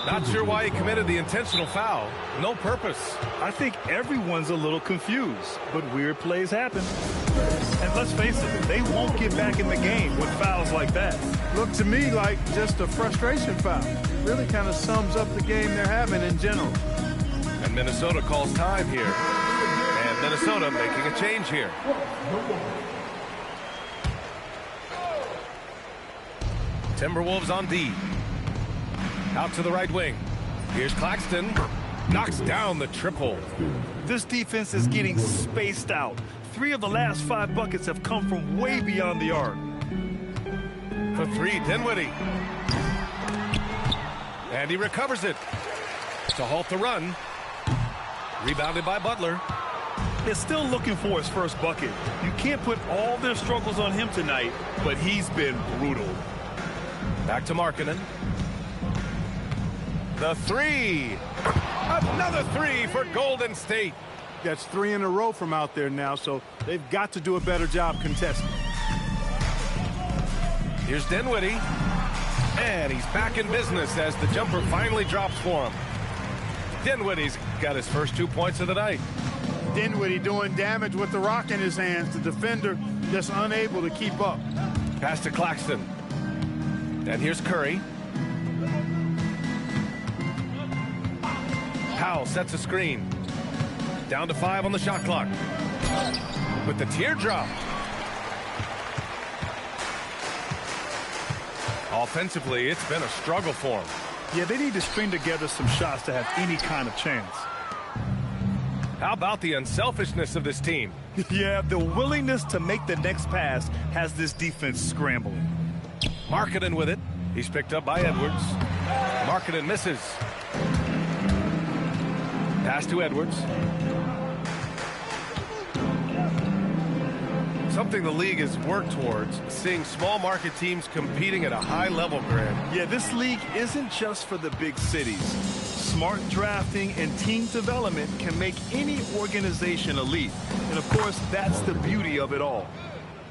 Not sure why he committed the intentional foul. No purpose. I think everyone's a little confused, but weird plays happen. And let's face it, they won't get back in the game with fouls like that. Looked to me like just a frustration foul. Really kind of sums up the game they're having in general. And Minnesota calls time here. Minnesota making a change here. Timberwolves on D. Out to the right wing. Here's Claxton. Knocks down the triple. This defense is getting spaced out. 3 of the last 5 buckets have come from way beyond the arc. For 3, Dinwiddie. And he recovers it to halt the run. Rebounded by Butler. They're still looking for his first bucket. You can't put all their struggles on him tonight, but he's been brutal. Back to Markkanen. The 3. Another 3 for Golden State. That's 3 in a row from out there now, so they've got to do a better job contesting. Here's Dinwiddie. And he's back in business as the jumper finally drops for him. Dinwiddie's got his first 2 points of the night. Dinwiddie doing damage with the rock in his hands. The defender just unable to keep up. Pass to Claxton. And here's Curry. Powell sets a screen. Down to 5 on the shot clock. With the teardrop. Offensively, it's been a struggle for him. Yeah, they need to string together some shots to have any kind of chance. How about the unselfishness of this team? Yeah, the willingness to make the next pass has this defense scrambling. Markkanen with it. He's picked up by Edwards. Markkanen misses. Pass to Edwards. Something the league has worked towards, seeing small market teams competing at a high level, Grant. Yeah, this league isn't just for the big cities. Smart drafting and team development can make any organization elite. And of course, that's the beauty of it all.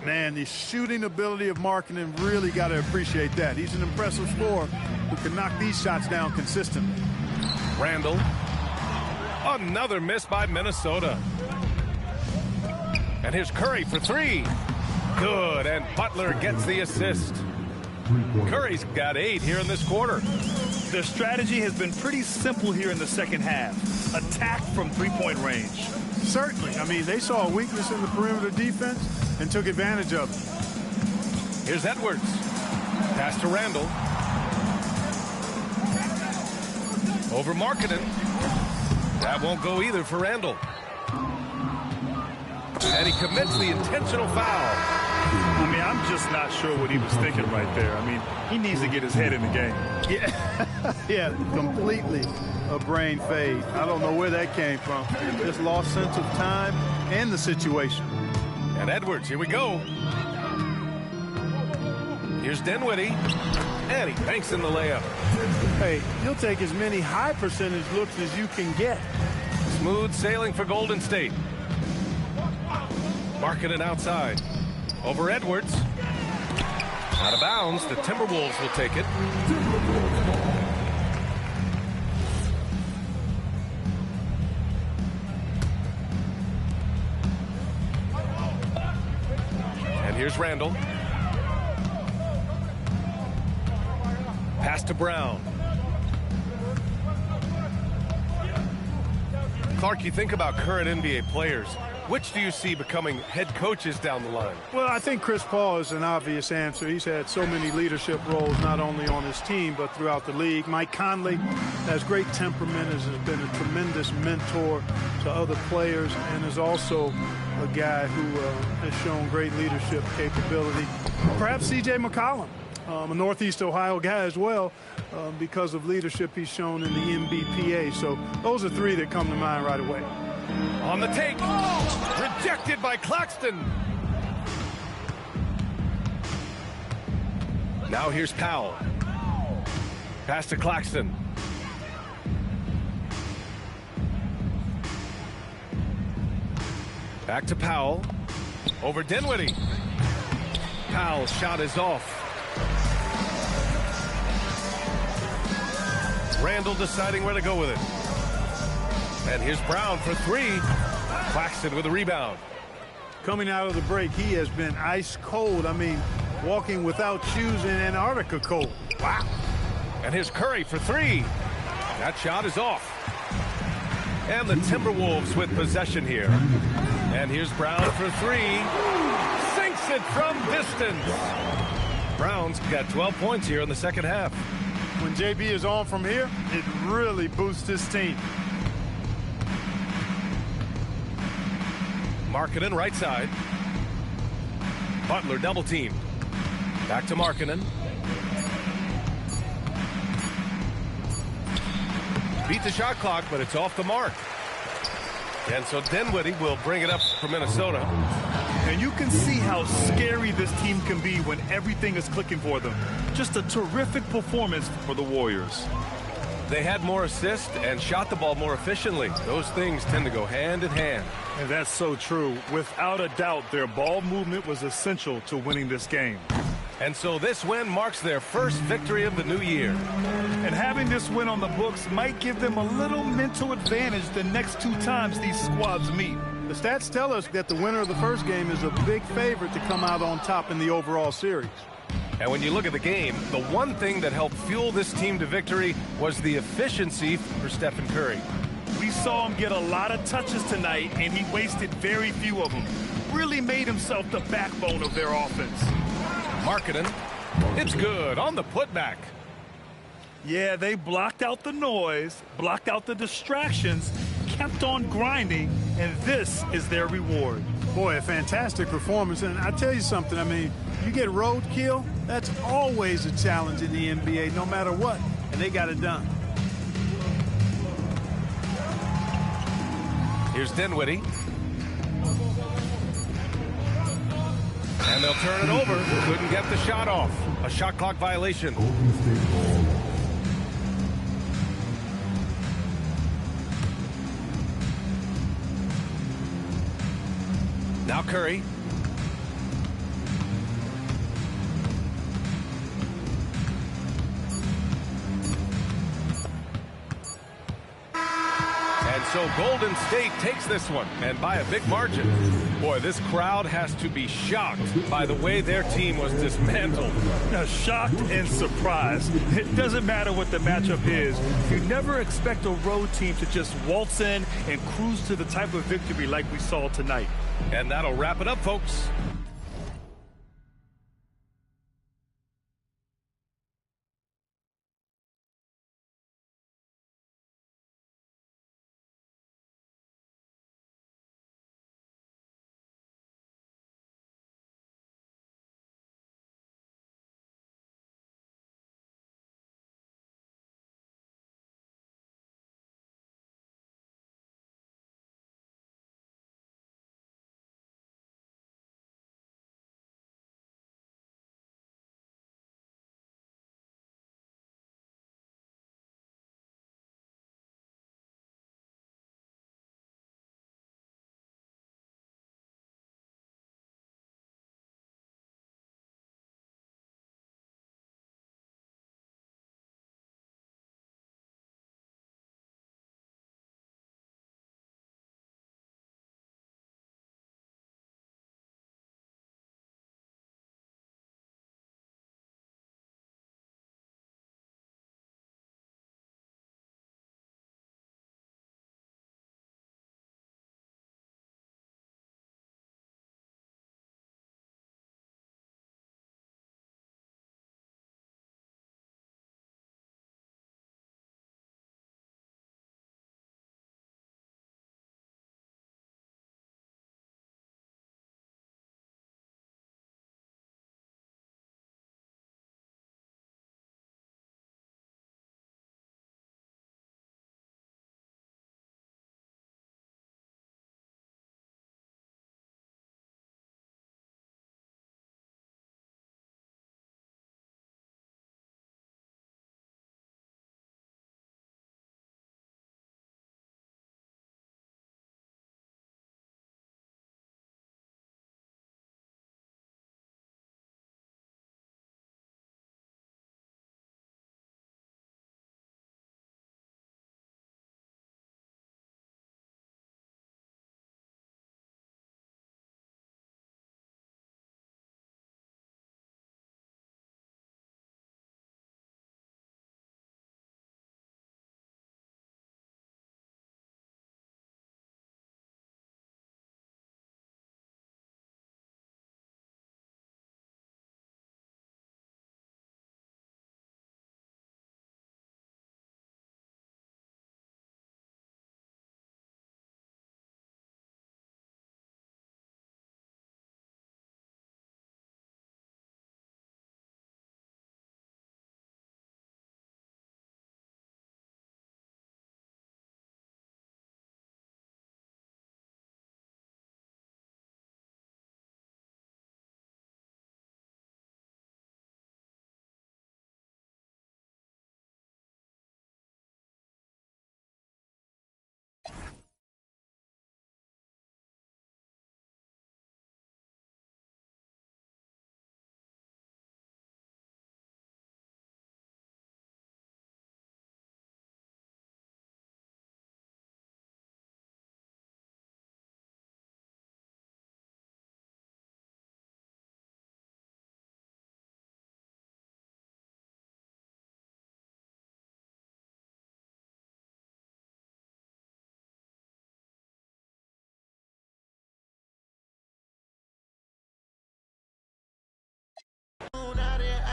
Man, the shooting ability of Markkanen, really got to appreciate that. He's an impressive scorer who can knock these shots down consistently. Randall. Another miss by Minnesota. And here's Curry for 3. Good, and Butler gets the assist. Curry's got 8 here in this quarter. Their strategy has been pretty simple here in the second half. Attack from 3-point range. Certainly. I mean, they saw a weakness in the perimeter defense and took advantage of it. Here's Edwards. Pass to Randall. Over Markkanen. That won't go either for Randall. And he commits the intentional foul. I mean, I'm just not sure what he was thinking right there. I mean, he needs to get his head in the game. Yeah, completely a brain fade. I don't know where that came from. Just lost sense of time and the situation. And Edwards, here we go. Here's Dinwiddie. And he banks in the layup. Hey, he'll take as many high percentage looks as you can get. Smooth sailing for Golden State. Markkanen outside. Over Edwards. Out of bounds. The Timberwolves will take it. And here's Randall. Pass to Brown. Clark, you think about current NBA players. Which do you see becoming head coaches down the line? Well, I think Chris Paul is an obvious answer. He's had so many leadership roles, not only on his team, but throughout the league. Mike Conley has great temperament, has been a tremendous mentor to other players, and is also a guy who has shown great leadership capability. Perhaps C.J. McCollum, a Northeast Ohio guy as well, because of leadership he's shown in the NBPA. So those are 3 that come to mind right away. On the take. Rejected by Claxton. Now here's Powell. Pass to Claxton. Back to Powell. Over Dinwiddie. Powell's shot is off. Randall deciding where to go with it. And here's Brown for 3. Claxton with a rebound. Coming out of the break, he has been ice cold. I mean, walking without shoes in Antarctica cold. Wow. And here's Curry for 3. That shot is off. And the Timberwolves with possession here. And here's Brown for three. Sinks it from distance. Brown's got 12 points here in the second half. When JB is on from here, it really boosts his team. Markkanen right side. Butler double teamed. Back to Markkanen. Beat the shot clock, but it's off the mark. And so Dinwiddie will bring it up for Minnesota. And you can see how scary this team can be when everything is clicking for them. Just a terrific performance for the Warriors. They had more assists and shot the ball more efficiently. Those things tend to go hand in hand. And that's so true. Without a doubt, their ball movement was essential to winning this game. And so this win marks their first victory of the new year. And having this win on the books might give them a little mental advantage the next two times these squads meet. The stats tell us that the winner of the first game is a big favorite to come out on top in the overall series. And when you look at the game, the one thing that helped fuel this team to victory was the efficiency for Stephen Curry. We saw him get a lot of touches tonight, and he wasted very few of them. Really made himself the backbone of their offense. Markkanen, it's good on the putback. Yeah, they blocked out the noise, blocked out the distractions, kept on grinding, and this is their reward. Boy, a fantastic performance. And I tell you something, I mean, you get roadkill, that's always a challenge in the NBA, no matter what. And they got it done. Here's Dinwiddie. And they'll turn it over. Couldn't get the shot off. A shot clock violation. Now Curry. And so Golden State takes this one, and by a big margin. Boy, this crowd has to be shocked by the way their team was dismantled. Now, shocked and surprised. It doesn't matter what the matchup is. You never expect a road team to just waltz in and cruise to the type of victory like we saw tonight. And that'll wrap it up, folks.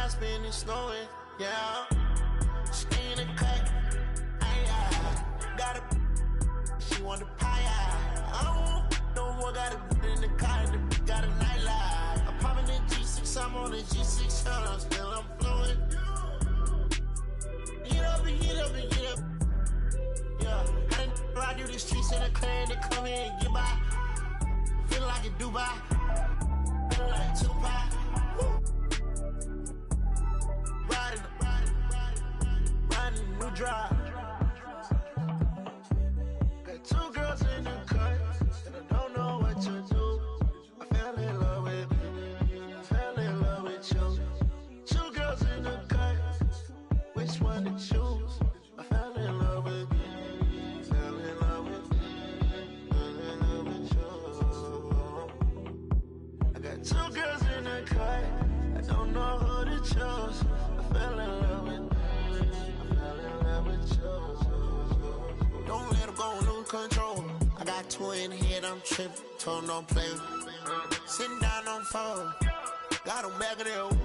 has been snowing, yeah. Stay in the cut, got a, she want the pie, I don't no more, got a in the car, and the got a nightlight. I'm popping the G6, I'm on the G6, I'm still I'm flowing. Get up and get up and get up. Yeah, I didn't ride through the streets in a clan to come in and get by. Feel like a Dubai, feel like Tupac. Riding a new drive. Got two girls in the cut, and I don't know what to do. I fell in love with you. Two girls in the cut, which one to choose? I fell in love with you. Fell in love with you. Fell in love with you. I got two girls in the cut, I don't know who to choose. I fell in love with you. Don't let them go, lose control. I got two in the head, I'm tripping. Told them don't play with me. Sitting down on phone. Got them back of their own.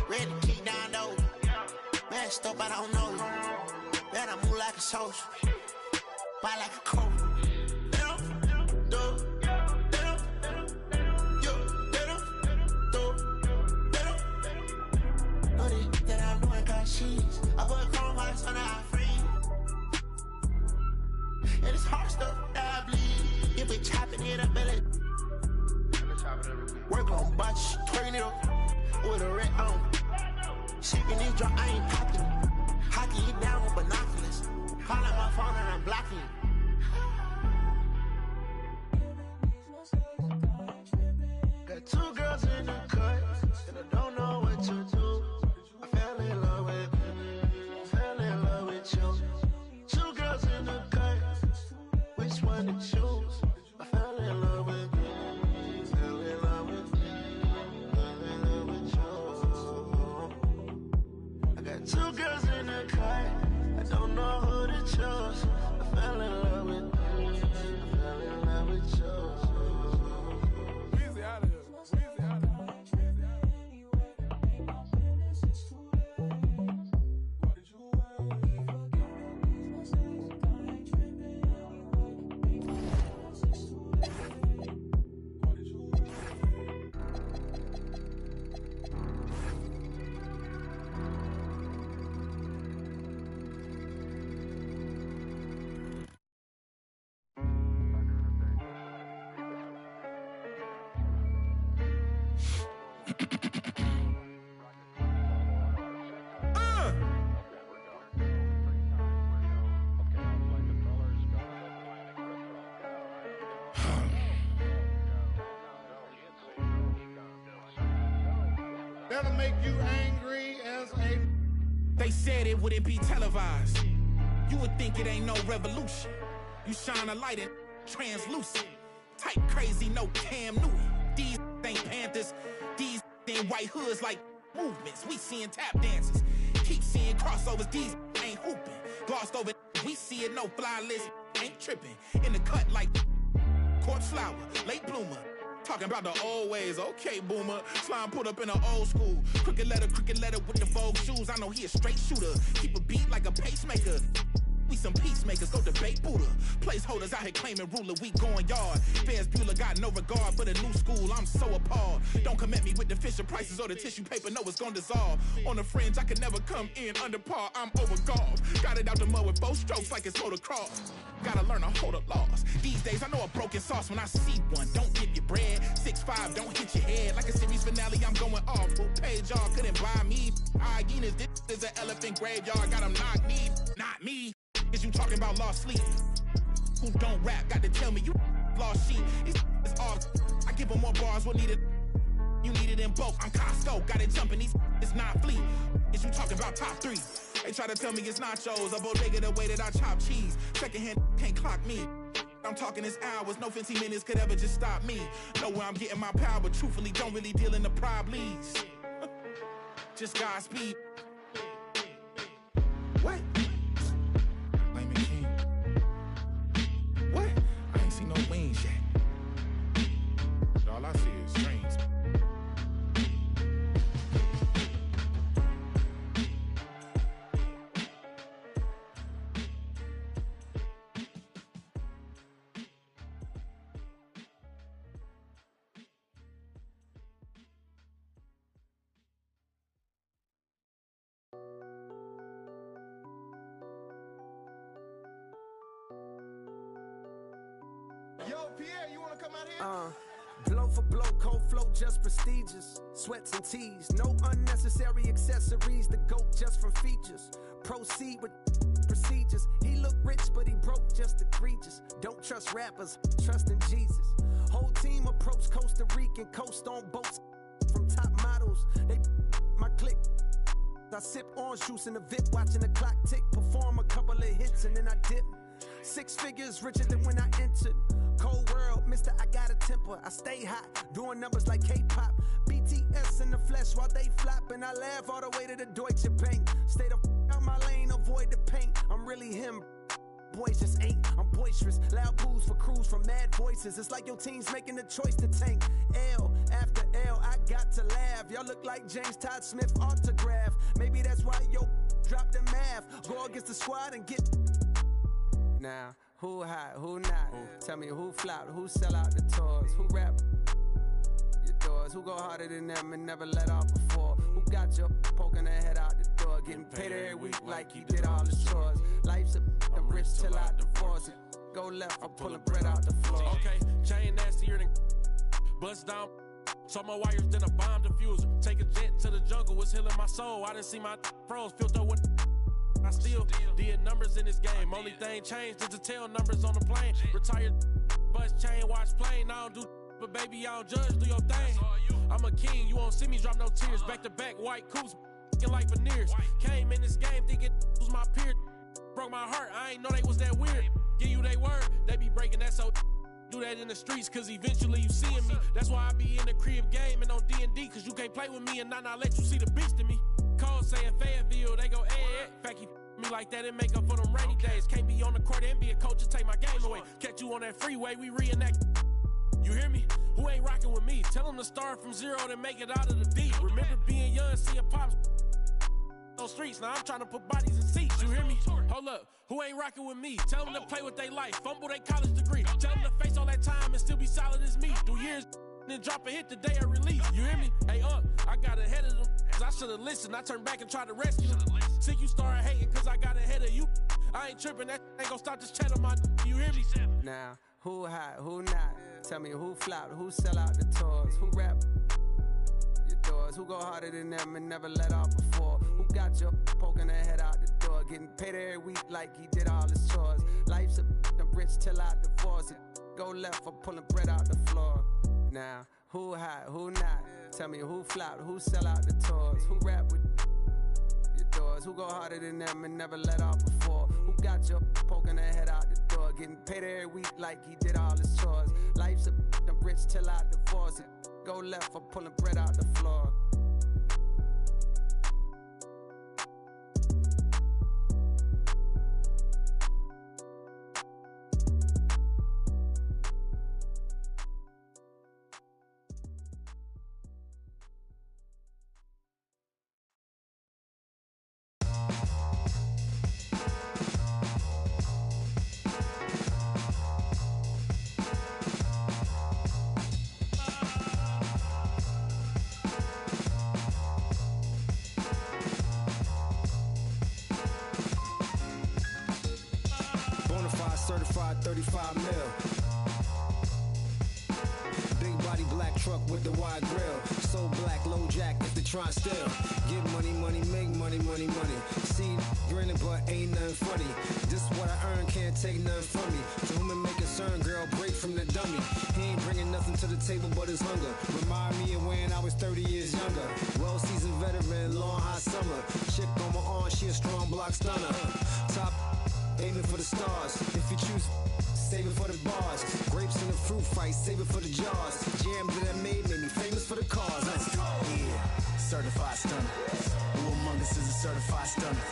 Ready to kick down though. Messed up, I don't know you. Then I move like a soldier. Bite like a coat. Sheets. I put chrome hearts on our free. And it's hard stuff that I bleed. You be chopping it up, belly. Work on botch, turn it up with a red on. Shaking this drop, I ain't popping it. Hockey it down with binoculars. Call out my phone and I'm blocking it. Got two girls in the cut, and I don't know what to do. I fell in love with you. Two girls in the cut, which one to choose? I fell in love with you. Fell in love with you. Fell in love with you. I got two girls in the cut, I don't know who to choose. I fell in love with you. I fell in love with you. Weezy out of here. Weezy out of here. That'll make you angry as a... They said it wouldn't be televised. You would think it ain't no revolution. You shine a light and translucent. Type crazy, no Cam Newton. These ain't Panthers. These ain't white hoods like movements. We seeing tap dances. Keep seeing crossovers. These ain't hooping. Glossed over. We see it, no fly list. Ain't tripping. In the cut like corpse flower, late bloomer. Talking about the old ways, okay, boomer. Slime put up in the old school. Crooked letter with the Vogue shoes. I know he a straight shooter. Keep a beat like a pacemaker. We some peacemakers, go debate Buddha. Placeholders out here claiming ruler, we going yard. Fairs Bueller got no regard for the new school, I'm so appalled. Don't come at me with the Fisher prices or the tissue paper, no, it's gonna dissolve. On the fringe, I can never come in under par, I'm overgolfed. Got it out the mud with both strokes like it's motocross. Gotta learn to hold the laws. These days, I know a broken sauce when I see one. Don't give your bread, 6'5", don't hit your head. Like a series finale, I'm going off. Who paid y'all, couldn't buy me. Hyenas, this is an elephant graveyard, got them knocked me, not me. Is you talking about lost sleep? Who don't rap, got to tell me you lost sheep. It's all, I give them more bars, what needed? You need it in bulk, I'm Costco, got it jumping, it's not fleet. Is you talking about top 3? They try to tell me it's nachos, a bodega the way that I chop cheese. Secondhand can't clock me. I'm talking this hours, no 15 minutes could ever just stop me. Know where I'm getting my power, but truthfully don't really deal in the problems. Just Godspeed. What? What? I ain't seen no wings yet. All I see is strings. Yo, Pierre, you wanna come out here? Blow for blow, cold flow, just prestigious. Sweats and tees, no unnecessary accessories. The GOAT just from features. Proceed with procedures. He look rich, but he broke, just egregious. Don't trust rappers, trust in Jesus. Whole team approach Costa Rican, coast on boats from top models. They my clique. I sip orange juice in the VIP, watching the clock tick. Perform a couple of hits and then I dip. 6 figures richer than when I entered. Cold world, mister, I got a temper. I stay hot, doing numbers like K-pop. BTS in the flesh while they flop. And I laugh all the way to the Deutsche Bank. Stay the out my lane, avoid the paint. I'm really him. Boys just ain't. I'm boisterous. Loud booze for crews from mad voices. It's like your team's making the choice to tank. L after L, I got to laugh. Y'all look like James Todd Smith autograph. Maybe that's why yo drop the math. Go against the squad and get. Now, who hot, who not? Tell me who flop, who sell out the tours, who rap your doors, who go harder than them and never let off before, who got you poking their head out the door, getting paid every week like you did all the chores. Life's a rich till I divorce it. Go left, I'm pulling bread out the floor. Okay, chain nastier than bust down. So more wires than a bomb diffuser. Take a jet to the jungle, it's healing my soul. I didn't see my pros filter with. I still did numbers in this game. Only thing changed is the tail numbers on the plane. Retired, bus chain, watch plane. I don't do, but baby, I don't judge, do your thing. I'm a king, you won't see me drop no tears. Back to back, white coops, like veneers. Came in this game thinking was my peer. Broke my heart, I ain't know they was that weird. Give you they word, they be breaking that so. Do that in the streets, cause eventually you seeing me. That's why I be in the crib game and on D&D, cause you can't play with me and not let you see the beast in me. Call saying Fayetteville, they go, fact he me like that and make up for them rainy days. Can't be on the court and be a coach and take my game away. Catch you on that freeway, we reenact. You hear me? Who ain't rocking with me? Tell them to start from zero and make it out of the deep. Remember being young, seeing pops on streets. Now I'm trying to put bodies in seats. You hear me? Hold up. Who ain't rocking with me? Tell them to play with their life. Fumble their college degree. Tell them to face all that time and still be solid as me. Do years then drop a hit the day of release. You hear me? Hey, I got ahead of them. Cause I should've listened. I turned back and tried to rescue them. Sick you started hating cause I got ahead of you. I ain't tripping. That ain't gonna stop this chat on my. You hear me? Now, who hot, who not? Tell me who flop, who sell out the tours, who rap your doors, who go harder than them and never let off before, who got you poking their head out the door, getting paid every week like he did all his chores. Life's a rich till I divorce it. Go left, I'm pulling bread out the floor. Now, who hot, who not? Tell me who flop, who sell out the tours, who rap with your doors, who go harder than them and never let off before, who got you poking their head out the door, getting paid every week like he did all his chores. Life's a rich till I divorce it. Go left, I'm pulling bread out the floor. Certified 35 mil. Big body black truck with the wide grill. So black, low jack if they try still. Get money, money, make money, money, money. See, grinning but ain't nothing funny. This what I earn, can't take nothing from me. To whom it may concern, girl, break from the dummy. He ain't bringing nothing to the table but his hunger. Remind me of when I was 30 years younger. Well-seasoned veteran, long hot summer. Chick on my arm, she a strong block stunner. Top aiming for the stars. If you choose, save it for the bars. Grapes in the fruit fight, save it for the jars. Jam that I made me famous for the cars. Let's go. Yeah, certified stunner. Who among us is a certified stunner?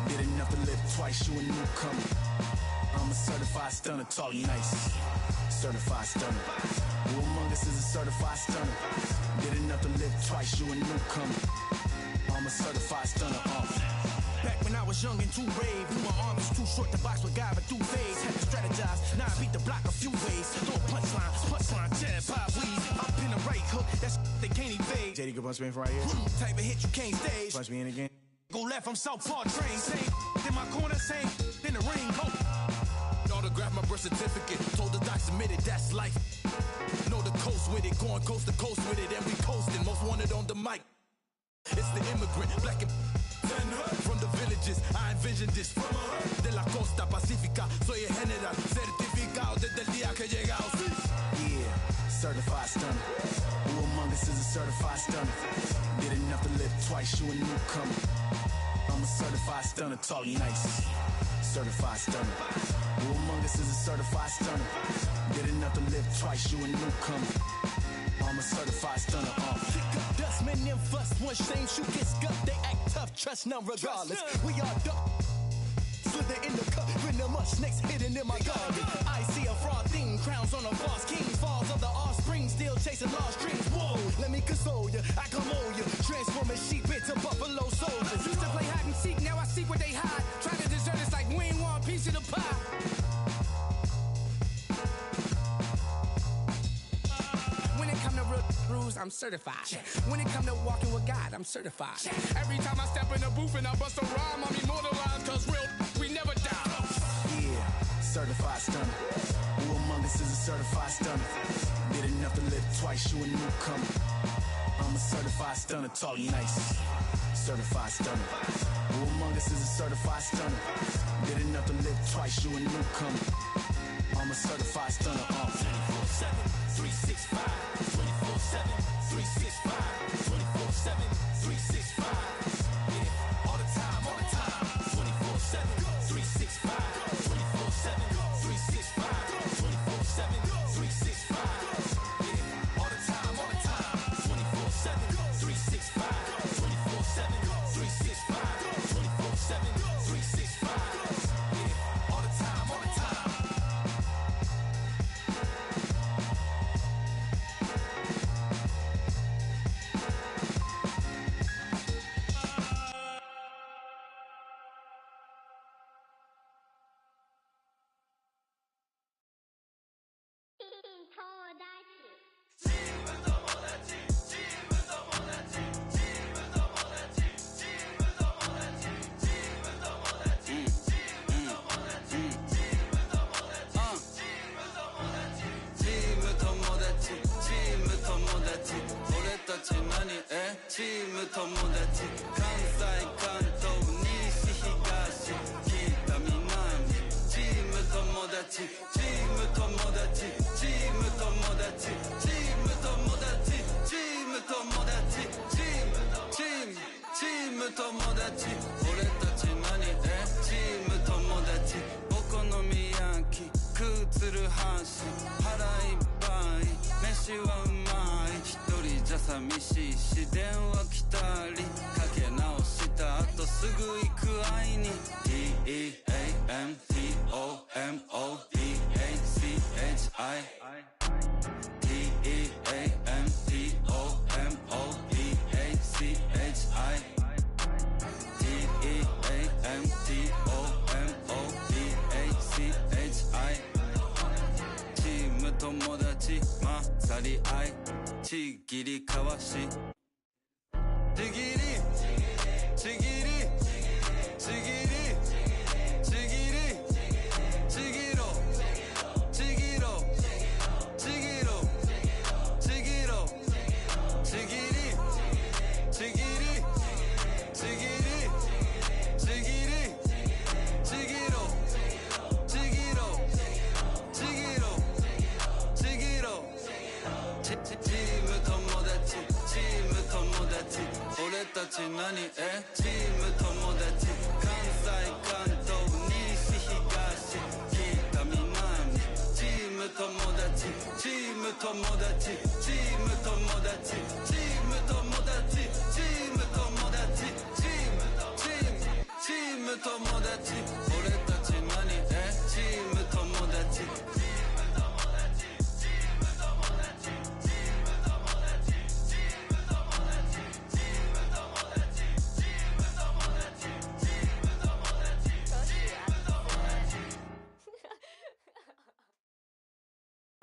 Did enough to live twice, you a newcomer. I'm a certified stunner, talk nice. Certified stunner. Who among us is a certified stunner? Did enough to live twice, you a newcomer. I'm a certified stunner. Back when I was young and too brave, knew my arm was too short to box with guy, but through phase. Had to strategize, now I beat the block a few ways. Throw a punchline, 10, 5 weeds. Up in the right hook, that's they can't evade. JD, can punch me in from right here? Type of hit you can't stage. Punch me in again. Go left, I'm Southpaw train. Same in my corner, same in the ring. Go. All the Photograph my birth certificate. Told the doc submit it, that's life. Know the coast with it, going coast to coast with it, and we coasting. Most wanted on the mic. It's the immigrant, black and from the villages. I envisioned this from de la costa pacífica. Soy el general, certificado desde el día que llegado. Yeah, certified stunner. Who among us is a certified stunner? Did enough to live twice, you a newcomer. I'm a certified stunner, talk nice. Certified stunner. Who among us is a certified stunner? Did enough to live twice, you a newcomer. I'm a certified stunner. Kick up dust, men them fuss. One shame, shoot get scuffed. They act tough, trust none regardless. We are duck. Slither in the cup, when the much snakes hidden in my garden. I see a fraud thing, crowns on a false king. Falls of the offspring, still chasing lost dreams. Whoa, let me console you, I come on you. Transforming sheep into buffalo soldiers. Used to play hide and seek, now I seek what they hide. Try to desert us like we ain't want a piece of the pie. When it come to rules, I'm certified. When it come to walking with God, I'm certified. Every time I step in the booth and I bust a rhyme, I'm immortalized, cause real, we never die. Yeah, certified stunner. Who among us is a certified stunner? Did enough to live twice, you a newcomer. I'm a certified stunner, talk nice. Certified stunner. Who among us is a certified stunner? Did enough to live twice, you a newcomer. I'm a certified stunner. 24/7, 365. 24/7, 365. 24/7, 365. Yeah, all the time, all the time. 24/7, 365. 24/7, 365. 24/7, 365. Yeah, all the time, all the time. 24/7, 365. 24/7, 365. 24/7, 365. Yeah, all the time, all the time.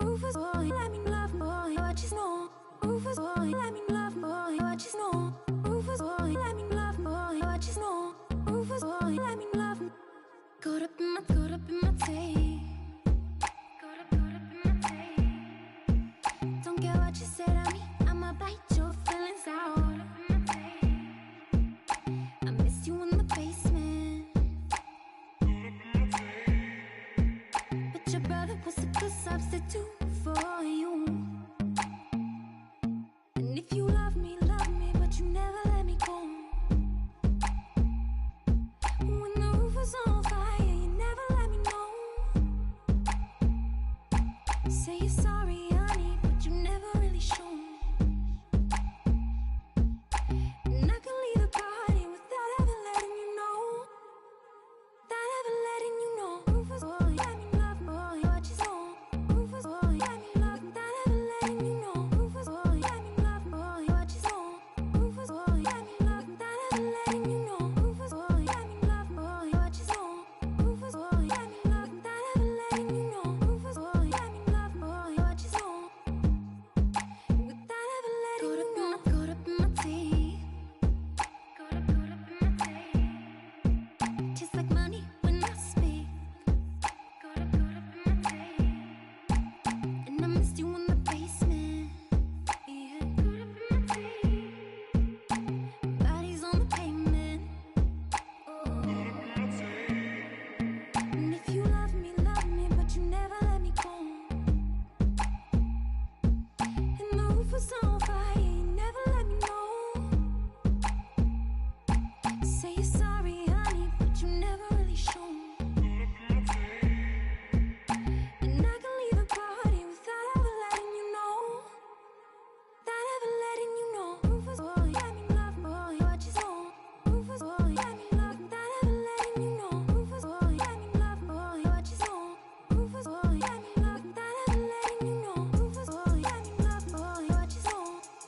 Rufus boy, let me love boy, what you know. Rufus boy, let me love boy, what you know. Rufus boy, let me love boy, what you know. Rufus boy, let me love. Caught up in my tape. if you love me, but you never let me go. When the roof was on fire, you never let me know. Say you're sorry, honey, but you never really show. And I can leave the party without ever letting you know. Without ever letting you know. Rufus, boy, let me love, boy, what you know. Rufus, boy, let me love, without ever letting you know. Rufus, boy, let me love, boy, what you know. Rufus, boy, let me love, without ever letting you know. Rufus, boy, let me love, boy, what you know. Rufus, boy, let me love, without ever letting you know. Rufus, boy, let me love, boy, what you know. Without ever letting you know. Caught up in my teeth. Caught up in my teeth. Just like money when I speak. Caught up in my teeth. And I missed you in the basement. Yeah, caught up in my teeth. Bodies on the pavement. And if you love me, but you never let me go. And the roof was on fire, you never let me know. Say you're sorry, honey, but you never really show. And I can leave the party without ever letting you know. Without ever letting you know. Rufus, boy, let me love, boy, what you know. Rufus, boy, let me love, without ever letting you know. Rufus, boy, let me love, boy, what you know. Rufus, boy, let me love, without ever letting you know. Rufus, boy, let me love, boy, what you know.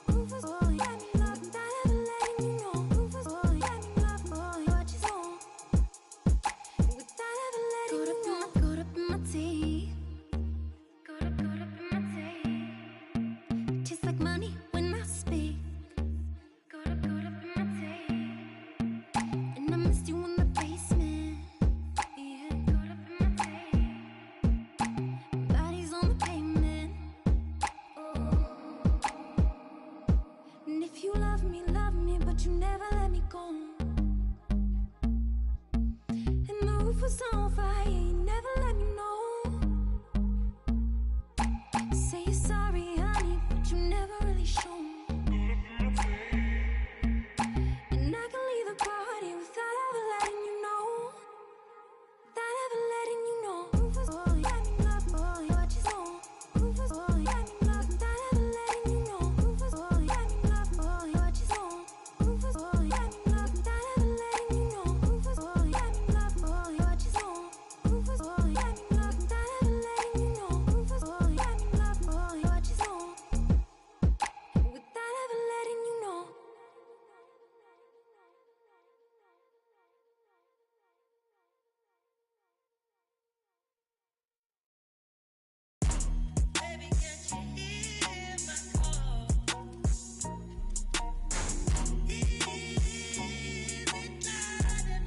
Rufus, boy, let me love, without ever letting you know. Rufus, boy, let me love, boy, what you know. Without ever letting you know. Caught up in my teeth. Caught up in my teeth. Just like money when I speak. Caught up in my teeth. And I missed you in the basement. Yeah, caught up in my teeth. Bodies on the pavement. And if you love me, but you never let me go. And the roof was on fire, you never let me know. Say you're sorry, honey, but you never really show. And I can leave the party without ever letting you know. Without ever letting you know. Rufus, boy, let me love, boy, what you know. Rufus, boy, let me love, without ever letting you know. Rufus, boy, let me love, boy, what you know. Rufus, boy, let me love, without ever letting you know. Rufus, boy, let me love, boy, what you know. Rufus, boy, let me love, without ever letting you know. Rufus, boy, let me love, boy, what you know. Without ever letting you know. Baby, can't you hear my call? Easy night and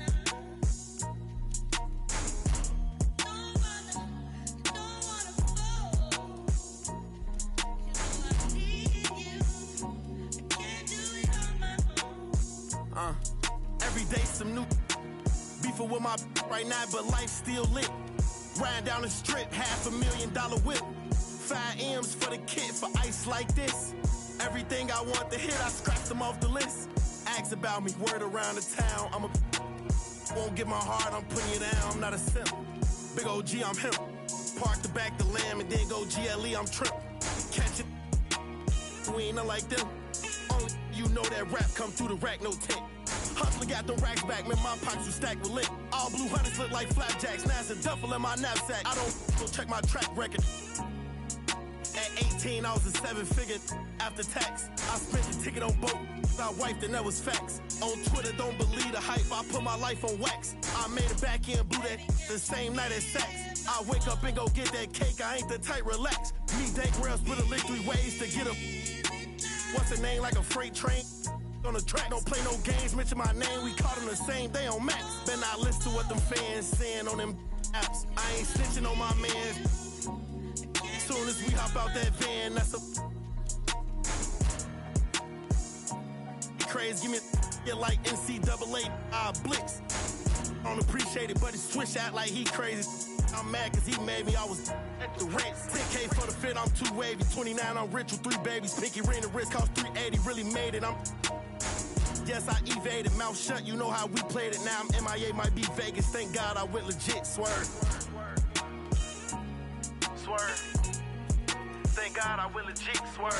don't wanna fall. You know I need you. I can't do it on my own. Every day some new beefing with my right now, but life still lit. Riding down the strip, $500,000 whip. 5 M's for the kid for ice like this. Everything I want to hit, I scratched them off the list. Ask about me, word around the town. Won't get my heart, I'm putting you down. I'm not a simp. Big OG, I'm him. Park the back the lamb and then go GLE, I'm trip. Catch it. We ain't nothing like them. Only you know that rap come through the rack, no tent. Hustler got them racks back, man, my pockets was stacked with lit. All blue hunters look like flapjacks, now it's a duffel in my knapsack. I don't go check my track record. At 18, I was a 7-figure after tax. I spent the ticket on boat, I wiped and that was facts. On Twitter, don't believe the hype, I put my life on wax. I made it back in, blew that the same night as sex. I wake up and go get that cake, I ain't the type, relax. Me, Dank Rails, put a lick 3 ways to get a. What's the name, like a freight train? On the track, don't play no games, mention my name, we caught them the same day on Max. Better not listen to what them fans saying on them apps. I ain't snitching on my man. Soon as we hop out that van, that's a crazy, give me a like NCAA blitz. I don't appreciate it, but he switch out like he crazy. I'm mad cause he made me, I was at the rent. 10K for the fit, I'm too wavy. 29, I'm rich with 3 babies. Pinky ring, the wrist cost 380, really made it. Yes, I evaded, mouth shut, you know how we played it. Now I'm MIA, might be Vegas. Thank God I went legit, swerve. Swerve. Thank God I went legit, swerve.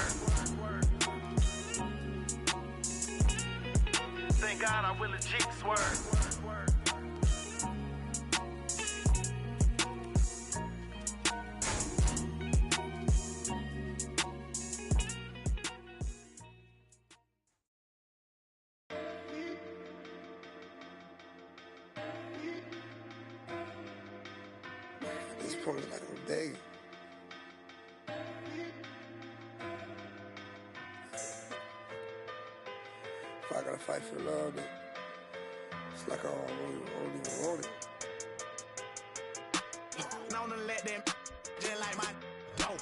Thank God I went legit, swerve. This point is like I'm begging. If I gotta fight for love, then it's like I don't even want it. Known to let them just like my dope.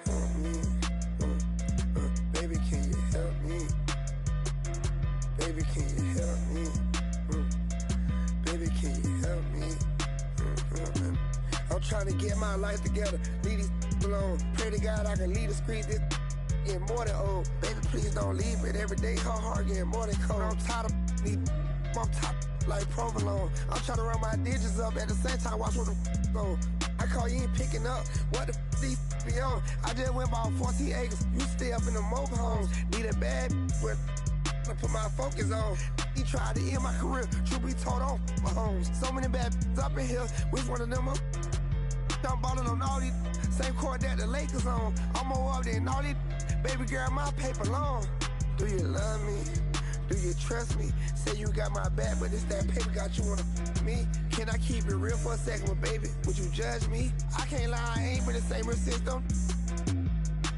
Help me, baby, can you help me? Baby, can you help me? Baby, can you help me? I'm trying to get my life together, leave these alone. Pray to God I can leave the street, this getting more than old. Baby, please don't leave it. Every day her heart getting more than cold. I'm tired of these, I'm tired like provolone. I'm trying to run my digits up at the same time, watch what the go. I call you ain't picking up, what the these be on? I just went about 14 acres, you stay up in the mobile homes. Need a bad with to put my focus on. He tried to end my career, truth be told on my homes. So many bad up in here, which one of them up? I'm ballin' on all these, same court that the Lakers on. I'm more up than all these, baby girl, my paper long. Do you love me? Do you trust me? Say you got my back, but it's that paper got you on me. Can I keep it real for a second, but baby, would you judge me? I can't lie, I ain't been the same system.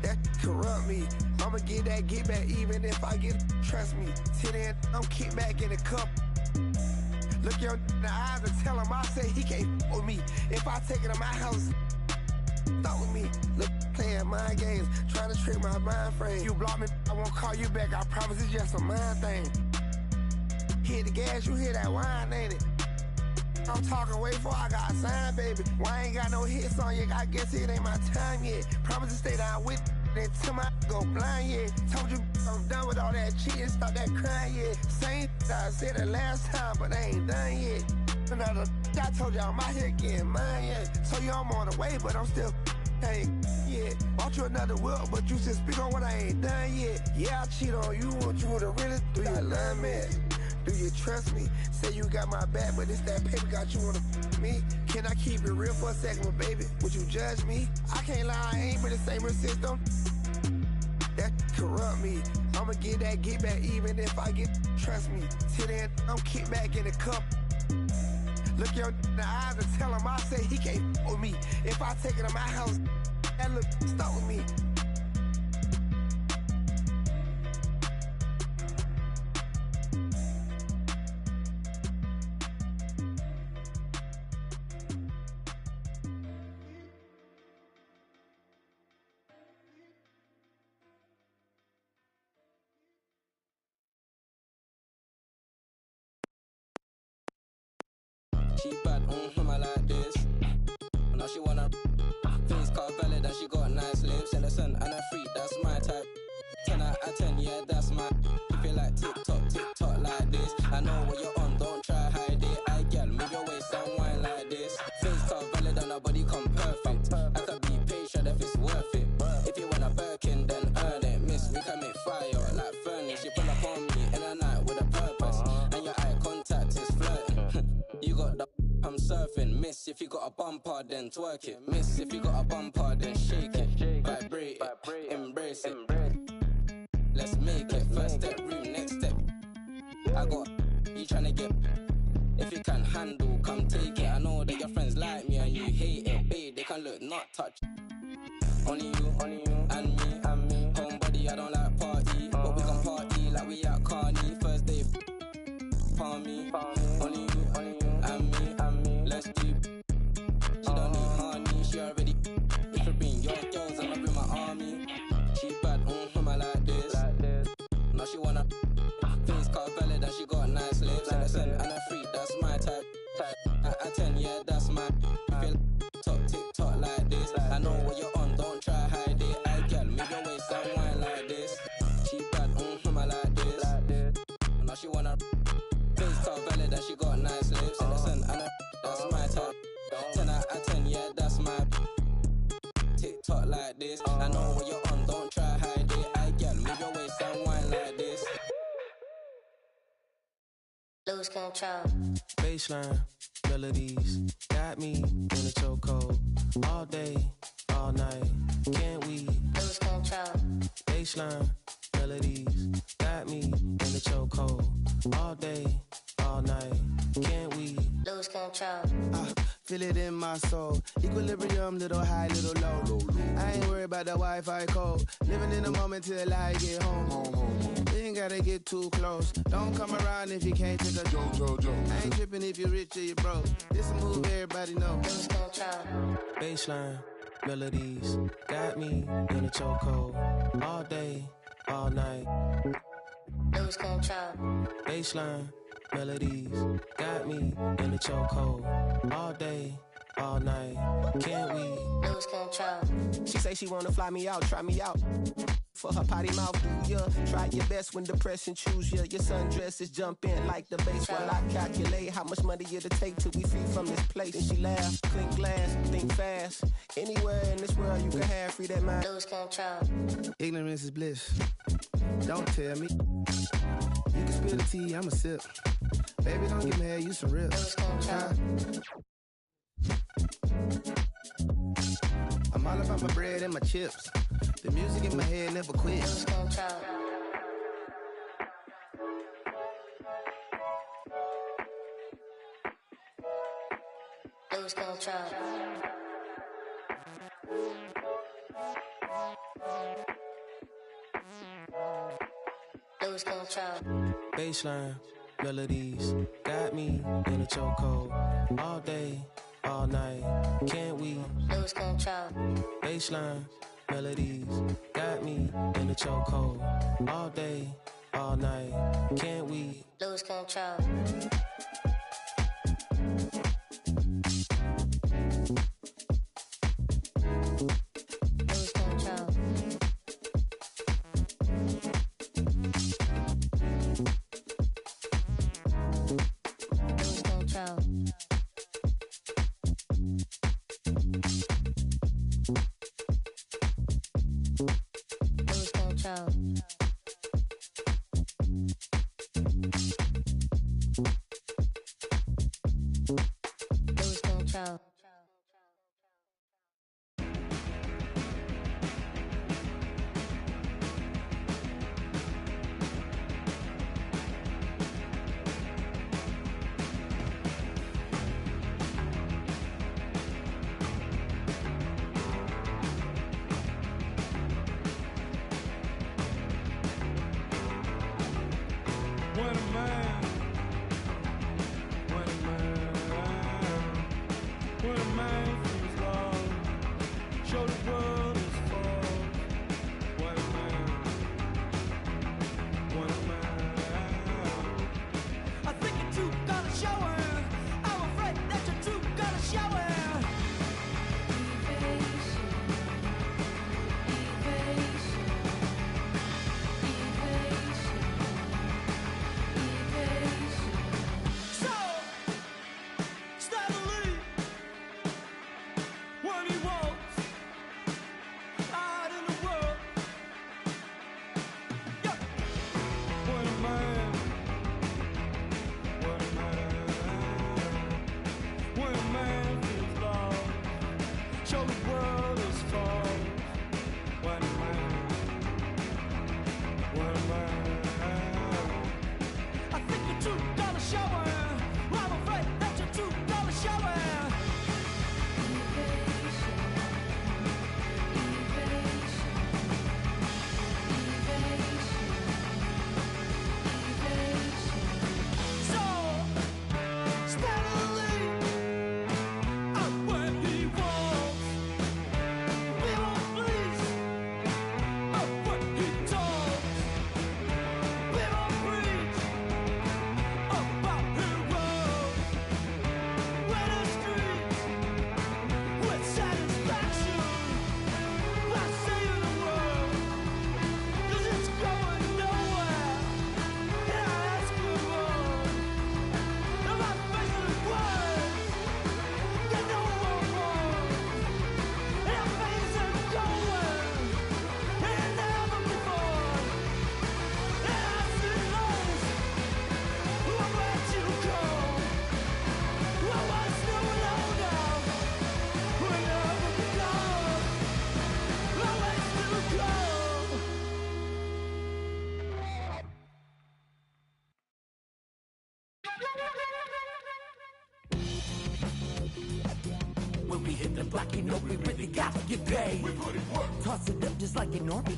That corrupt me. I'ma get back even if I get, trust me. Till then, I'm kicked back in the cup. Look your in the eyes and tell him I say he can't with me. If I take it to my house, stop with me. Look, playing mind games, trying to trick my mind frame. You block me, I won't call you back. I promise it's just a mind thing. Hit the gas, you hear that wine, ain't it? I'm talking way before I got signed, baby. Why I ain't got no hits on you? I guess it ain't my time yet. Promise to stay down with until my go blind, yeah. Told you I'm done with all that cheating, stop that crying, yeah. Same I said it last time, but I ain't done yet. Another, I told you I'm out here getting mine, yeah. So you I'm on the way, but I'm still ain't yet. Bought you another whip, but you still speak on what I ain't done yet. Yeah, I cheat on you, want you to really do you love me? Do you trust me? Say you got my back, but it's that paper got you on me. Can I keep it real for a second, but baby, would you judge me? I can't lie, I ain't been the same system. That corrupt me. I'ma get back even if I get, trust me. Till then, I'm kicked back in the cup. Look your in the eyes and tell him I say he can't with me. If I take it to my house, that look, stop with me. She bad, I like this. Now she wanna face car valid and she got nice lips. Innocent and a freak, that's my type. 10 out of 10, yeah, that's my. If you like TikTok like this, I know what you're on, don't try hide it. I girl, move your waist and wine like this. Face car valid and her body come perfect. I could be patient if it's worth it. If you want a Birkin, then earn it. Miss, we can make fire like furnace. You pull up on me in a night with a purpose, and your eye contact is flirting. You got the I'm surfing. Miss, if you got a bumper, then twerk it. Miss, if you got a bumper, then shake it. Vibrate it, embrace it. Let's make it. First step, room, next step. I got you tryna get. If you can handle, come take it. I know that your friends like me and you hate it. Babe, they can look, not touch. Only you, and me. Homebody, I don't like party, but we can party like we at Carney. First day, palm me. Only you, and me. Let's do. She don't need honey, she already. If you bring your girls, I'ma bring my army. She bad, I like this. Now she wanna face car valid and she got nice lips. Innocent and a freak, that's my type. At 10, yeah, that's my. Feel talk like this. I know what you're on, don't try hide it. I girl, move your waist and wine like this. Lose control. Baseline, melodies, got me in a chokehold. All day, all night, can't we? Lose control. Baseline, melodies, got me in a chokehold. All day, all night, can't we? Lose control. Feel it in my soul. Equilibrium, little high, little low. I ain't worried about the Wi-Fi code. Living in the moment till I get home. You ain't gotta get too close. Don't come around if you can't take a joke. I ain't tripping if you're rich or you're broke. This a move everybody know. Lose control. Baseline, melodies, got me in a chokehold. All day, all night. Lose control. Baseline, melodies, got me in a chokehold. All day, all night, can't we? Lose control. She say she wanna fly me out, try me out. For her potty mouth, do ya? Try your best when depression choose ya. Your sundresses jump in like the bass while I calculate how much money it'll take till we free from this place. And she laugh, clink glass, think fast. Anywhere in this world you can have free that mind. Lose control. Ignorance is bliss. Don't tell me. You can spill the tea, I'ma sip. Baby, don't get mad, you some real. Lose control. I'm all about my bread and my chips. The music in my head never quits. Lose control. Lose control. Lose control. Baseline, melodies, got me in a chokehold. All day, all night, can't we? Lose control. Baseline, melodies, got me in a chokehold. All day, all night, can't we? Lose control. Lose control. Lose control. Lose control. Lose control. What a man. What a man. What a man feels love. Show the world his fall. What a man. What a man. I think you two gotta shower. I'm afraid that you two gotta shower. So, steadily, the block, you know we really got to get paid. Toss it up just like an army.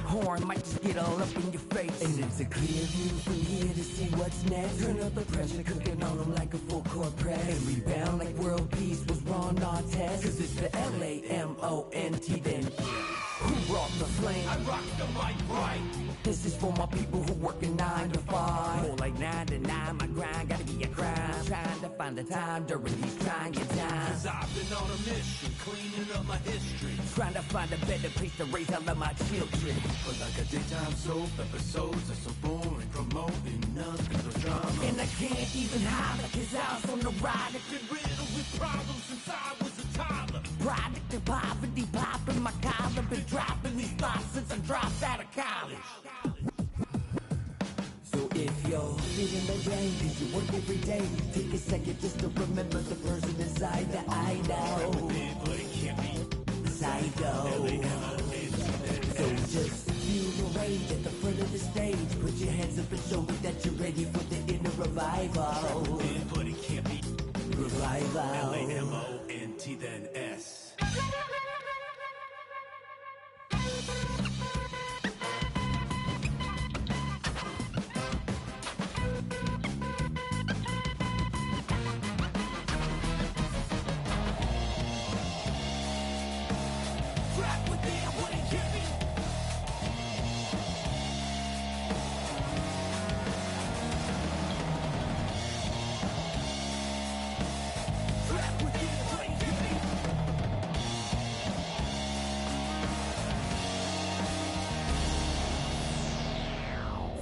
Horn might just get all up in your face. And it's a clear view from here to see what's next. Turn up the pressure, cooking on them like a full court press. And rebound like world peace was Ron Artest. Cause it's the L-A-M-O-N-T then. Who brought the flame? I rock the mic right. This is for my people who working 9 to 5. More like 9 to 9, my grind gotta be a crime. Trying to find the time during these trying times. Cause I've been on a mission, cleaning up my history. Trying to find a better place to raise all of my children. But like a daytime soap, episodes are so boring, promoting nothing but drama. And I can't even holler, cause I was on the ride. I've been riddled with problems since I was a toddler. Product of poverty, popping my collar. Been dropping these thoughts since I dropped out of college. So if you're feeling the rain, cause you work every day, take a second just to remember the person inside that I know. But it can't be Psycho. So just feel the rain at the front of the stage. Put your hands up and show me that you're ready for the inner revival. But it can't be revival. L-A-M-O-N-T then S.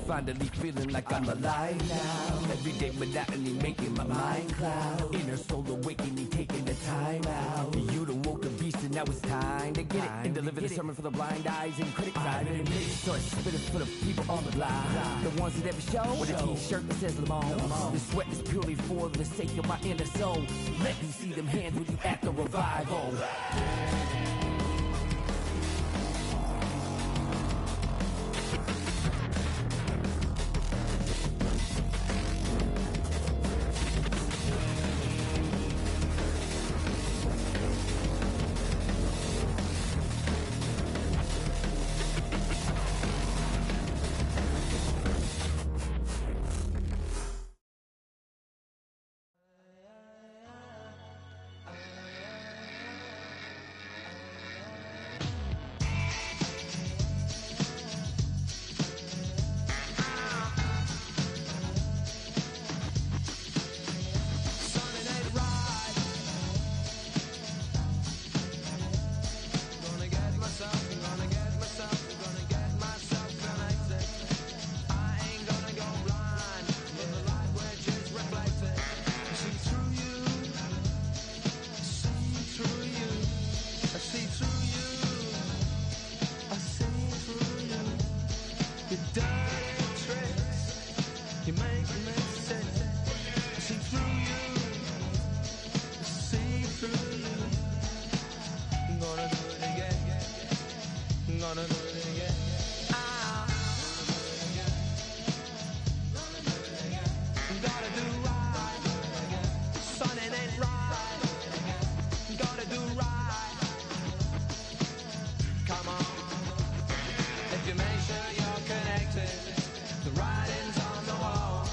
Finally feeling like I'm alive now. Everyday monotony making my mind cloud. Inner soul awakening, taking the time out. You done woke the beast and now it's time to get it. And deliver the sermon for the blind eyes and critics. I've been admitted, so I spit it for the people on the line. The ones that never show with a t-shirt that says Lamont. The sweat is purely for the sake of my inner soul. Let me see them hands with you at the revival. If you make sure you're connected, the writing's on the wall.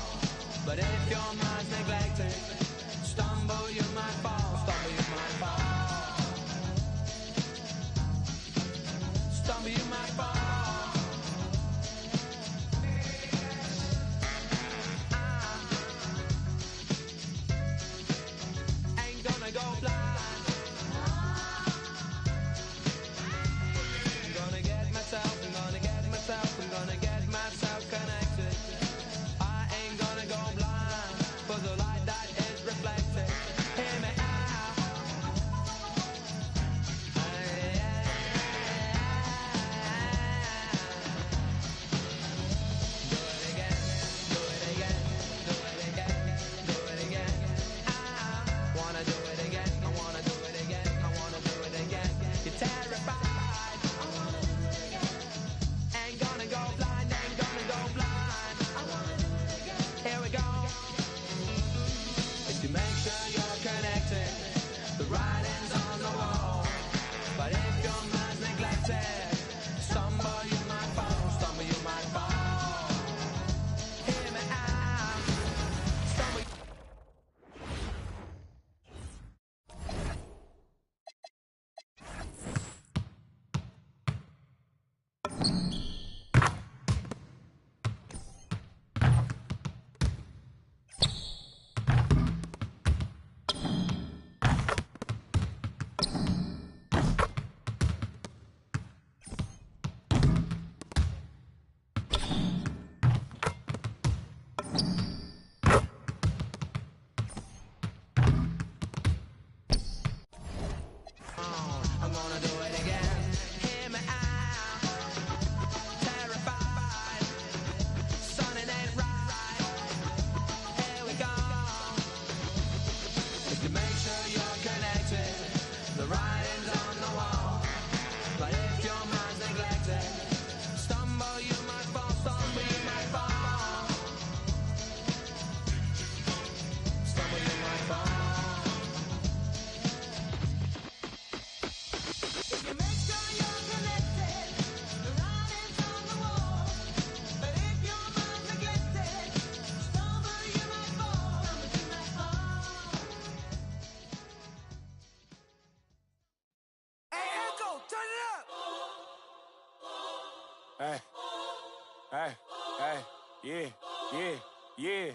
Hey, hey, yeah, yeah, yeah,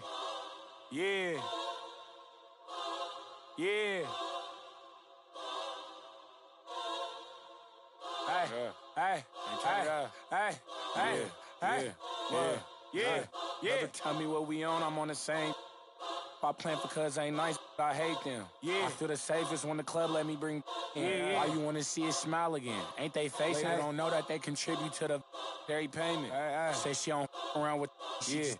yeah, yeah. Hey, hey, hey, hey, hey, yeah. Tell me what we on, I'm on the same. I plan for cuz ain't nice, I hate them. Yeah. I feel the safest when the club let me bring in. Why you wanna see it smile again? Ain't they facing? They don't know that they contribute to the dairy payment. Say she don't around with she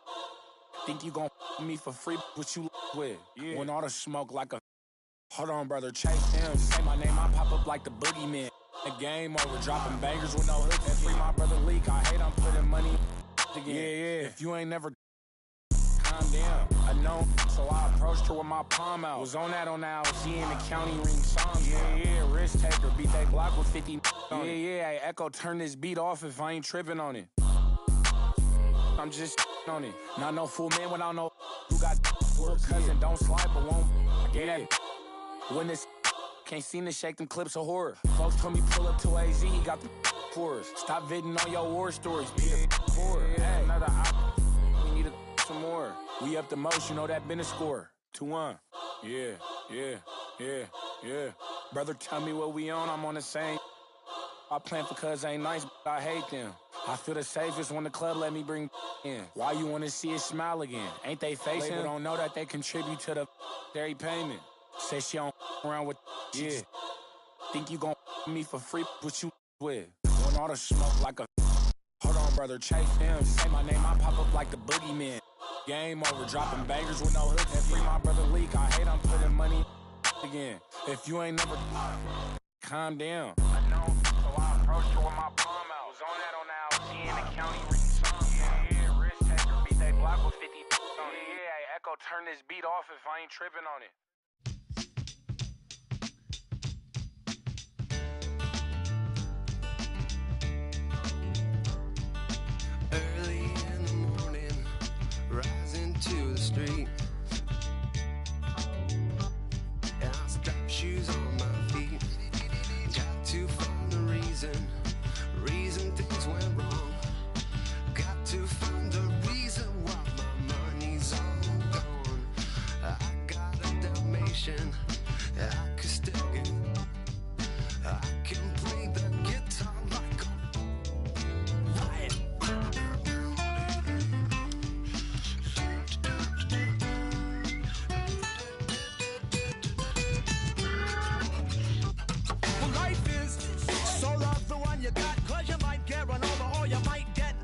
think you gon' me for free, what you with? When all the smoke like a hold on, brother, chase him. Say my name, I pop up like the boogeyman. The game over, dropping bangers with no hooks. And free my brother Leak, I hate I'm putting money again. Yeah. If you ain't never calm down, I know. So I approached her with my palm out. Was on that LC in the county ring songs. Yeah, risk taker, beat that Glock with 50 on it. Yeah, hey, Echo, turn this beat off if I ain't tripping on it. I'm just on it. Not no fool man without no who got for cousin, don't slide but won't get that. When this can't seem to shake them clips of horror. Folks told me pull up to AZ, he got the for us. Stop viding on your war stories, be the for hey, another we need some more. We up the most, you know that been a score. 2-1. Yeah. Brother, tell me what we on, I'm on the same. I plan for cuz ain't nice, but I hate them. I feel the safest when the club let me bring in. Why you wanna see it smile again? Ain't they facing? They don't know that they contribute to the dairy payment. Say she don't around with think you gon' me for free, what you with? When all the smoke like a hold on, brother, chase him. Say my name, I pop up like the boogeyman. Game over, dropping bangers with no hooks. And free my brother Leak, I hate I'm putting money again. If you ain't never calm down. I know, so I approached her with my palm out. Was on that LC in the county ring song. Yeah, risk taker, beat that Glock with 50 on it. Yeah, Echo, turn this beat off if I ain't tripping on it. Early in the morning, rising to the street. And I strap shoes on my feet. Got to find the reason things went wrong. Got to find the reason why my money's all gone. I got a Dalmatian, I could still get. I can play the guitar like a riot. Well, life is so love the one you got, cause you might get run over or you might get.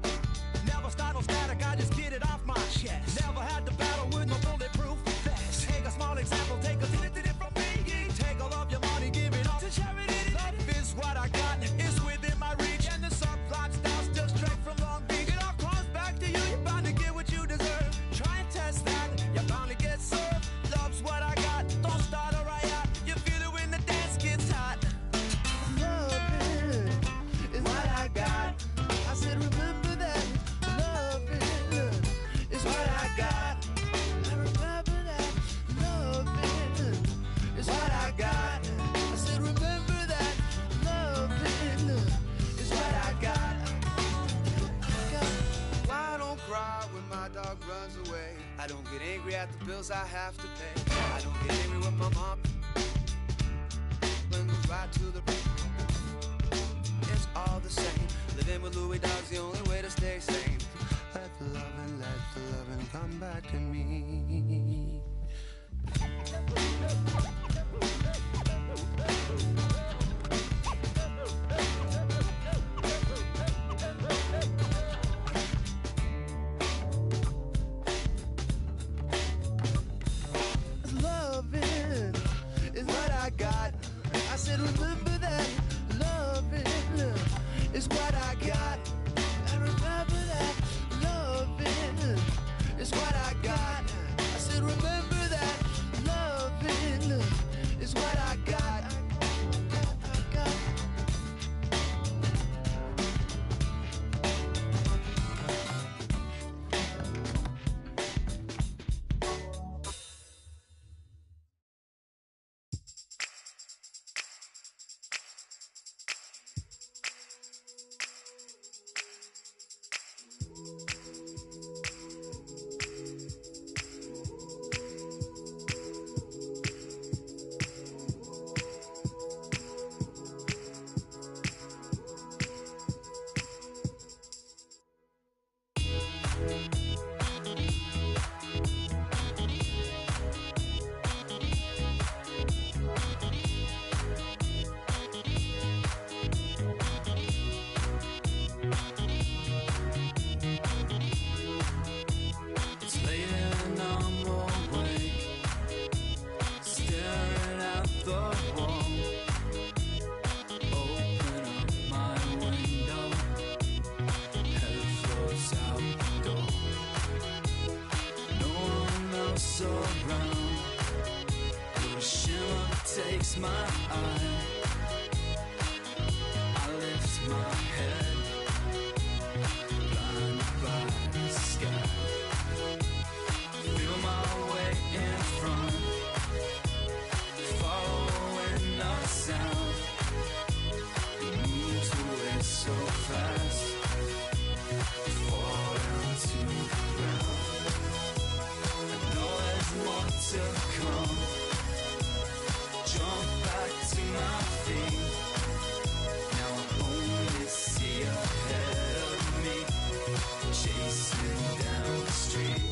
Never start no static, I just get it off my chest. Never had to battle with no bulletproof vest. Take a small example, take a did it from me. Take all of your money, give it up to charity. Life is what I got, it's within my reach. And the subplots down still straight from Long Beach. It all comes back to you, you're bound to get what you deserve. Try and test that, you're bound to get served. Love's what I got, don't start a riot. You feel it when the dance gets hot. Loving is what I got. I said remember that. Loving is what I got. I remember that. Loving is what I got. I said remember that. Loving is what I got. I don't cry when my dog runs away. I don't get angry at the bills I have to pay. I don't get angry when my mom goes right to the it's all the same. Living with Louis Dog's the only way to stay sane. Let the loving come back to me. Loving is what I got. I said remember that. Loving is what I got. I remember that. Loving is what I got. It's late and I'm awake, staring at the wall. Open up my window, head flows out the door. No one else around, the shimmer takes my eye. I lift my head, blinded by the sky. Feel my way in front, following the sound. It moves away so fast, falling to the ground. I know there's more to come. Jump back to my feet. Now I only see ahead of me, chasing down the street.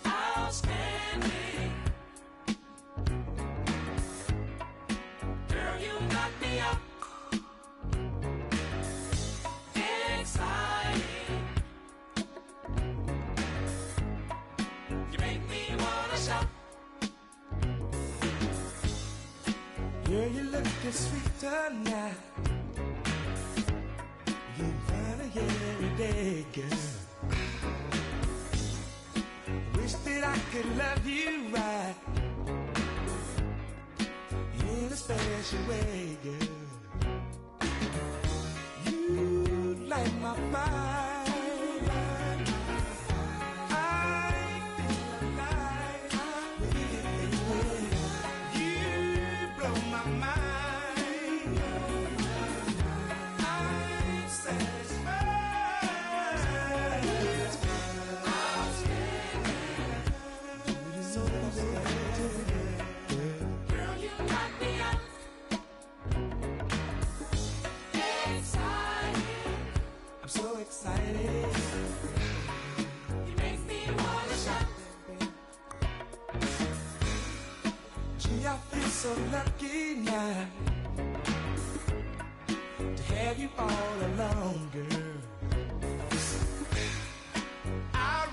Outstanding. Girl, you knock me up. Exciting. You make me wanna shout. Girl, you looking sweet tonight. You find it every day, girl. Wish that I could love you right in a special way, girl. You light my fire. I feel alive with you. You blow my mind. I'm satisfied. Girl, you knock me up. Exciting. I'm so excited. You make me wanna shout. Gee, I feel so lucky now to have you all along, girl. I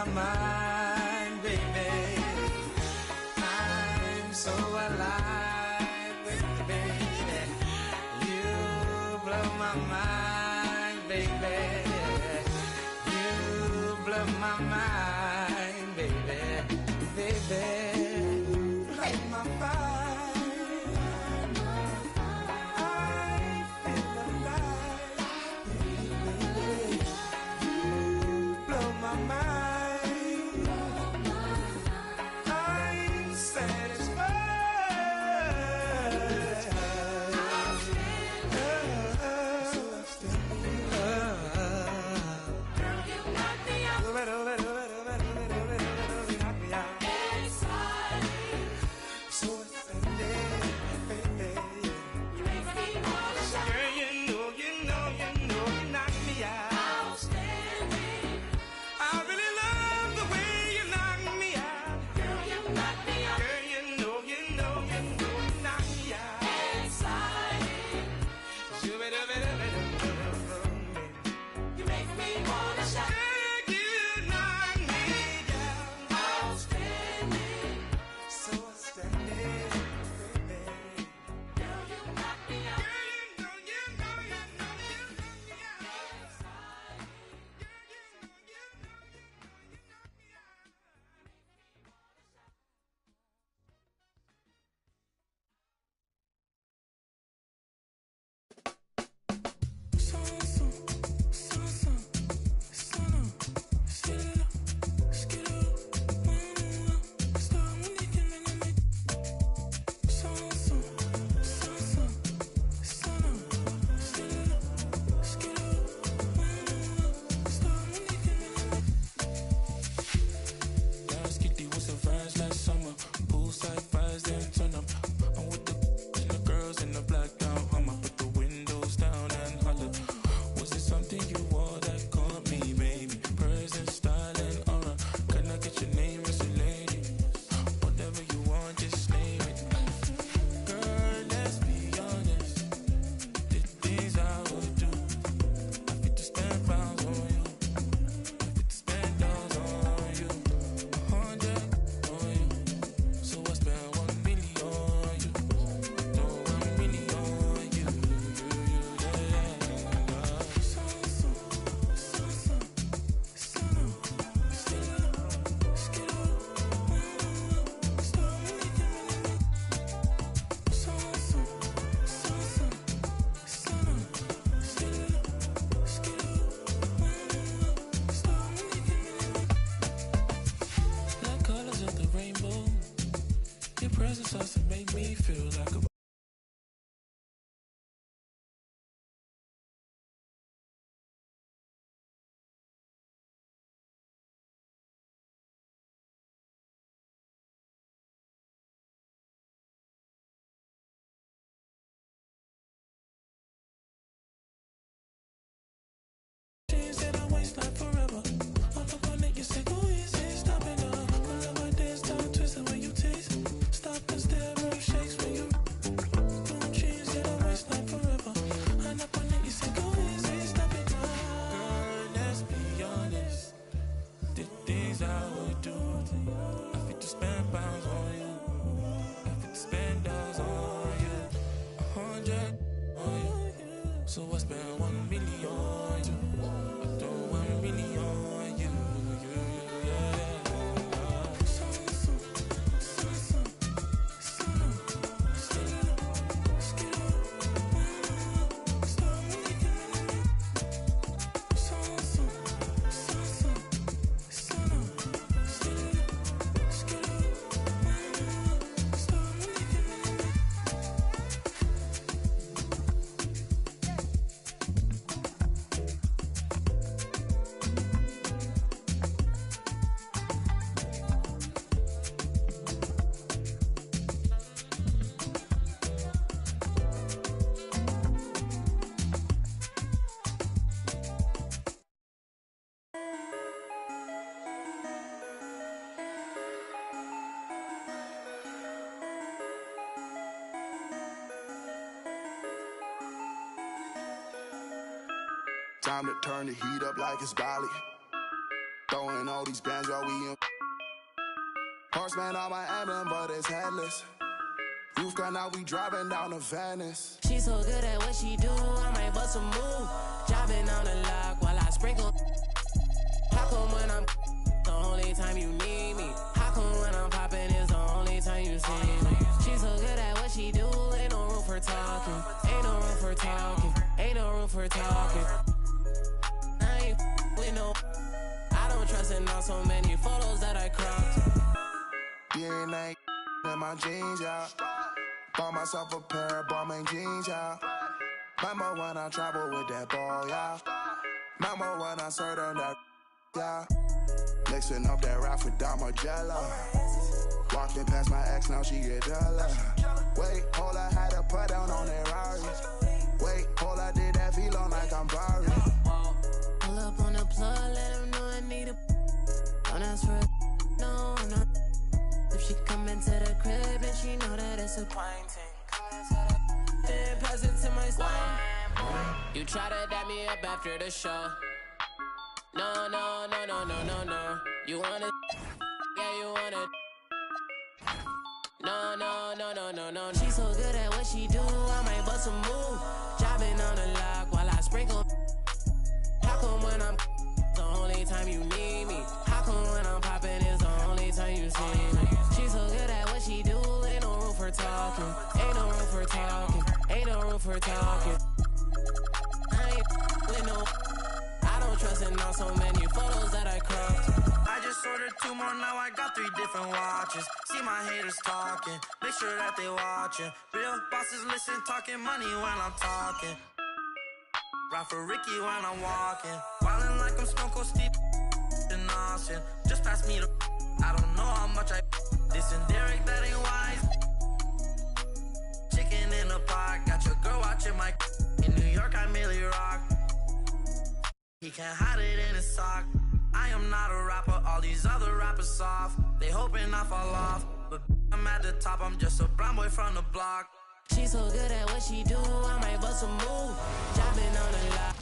my mind, baby. I'm so alive, baby. You blow my mind, baby. You blow my mind, baby. Baby, light my fire. I feel alive, baby. You blow my mind. I'm satisfied. Last kitty was a vibes last summer. Poolside vibes, then turn up. I'm with the girls in the black down Hummer. Put the windows down and holler. Was it something you wore that caught me, baby? Present, style, and aura. Can I get your name, Mr. Lady? Whatever you want, just name it. Girl, let's be honest. The things I would do. I fit to spend pounds on you. I fit to spend dollars on you. 100 on you. So I spend 1 million on you. I throw 1 million on you. Like colors of the rainbow. Your presence starts to make me feel like a chains that I waste like forever. All up on it, you say, go easy, stop it now. I love my dance, down, twist the way you taste. Stop and stare, room shakes when you. Don't chains that I waste like forever. And up on it, you say, go easy, stop it now. Girl, let's be honest. The things I would do. I fit to spend pounds on you. I fit to spend dollars on you. 100 on you. So I spend 1 million on you. I throw 1 million on you. Time to turn the heat up like it's Bali. Throwing all these bands while we in. Horseman on my emblem, but it's headless. Roof gun out, we driving down to Venice. She's so good at what she do, I might bust a move. Driving on the lock while I sprinkle. How come when I'm the only time you need me? How come when I'm popping is the only time you see me? She's so good at what she do, ain't no room for talking. Ain't no room for talking. Ain't no room for talking. I ain't with no. I don't trust in all so many photos that I cropped. DNA in my jeans, yeah. Bought myself a pair of Balmain jeans, yeah. Remember when I traveled with that ball, yeah. Remember when I served on that, yeah. Mixing up that rap with Damagella. Walking past my ex, now she get jealous. Wait, hold I had to put down on that Rari. Wait, hold I did that feel like I'm Barry. Pull up on the plug, let him know I need a. Don't ask for a. No, no. If she come into the crib and she know that it's a painting, then pass it to my spine. You try to dap me up after the show. No, no, no, no, no, no, no. You wanna, yeah, you wanna. No, no, no, no, no, no. She's so good at what she do, I might bust a move. Driving on the lock while I sprinkle. How come when I'm the only time you need me? How come when I'm popping is the only time you see me? She's so good at what she do, ain't no room for talking. Ain't no room for talking. Ain't no room for talking. I ain't with no. I don't trust in all so many photos that I cropped. I just ordered 2 more, now I got 3 different watches. See my haters talking, make sure that they watching. Real bosses listen, talking money when I'm talking. Ride for Ricky when I'm walking. Wildin' like I'm Stone Cold Steve in Austin. Just pass me the. I don't know how much I. This and Derek, that ain't wise. Chicken in the pot, got your girl watching my. In New York, I merely rock. He can't hide it in his sock. I am not a rapper, all these other rappers soft. They hoping I fall off, but I'm at the top, I'm just a brown boy from the block. She's so good at what she do, I might bust a move. Driving on the lot.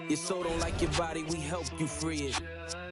Your soul don't like your body, we help you free it.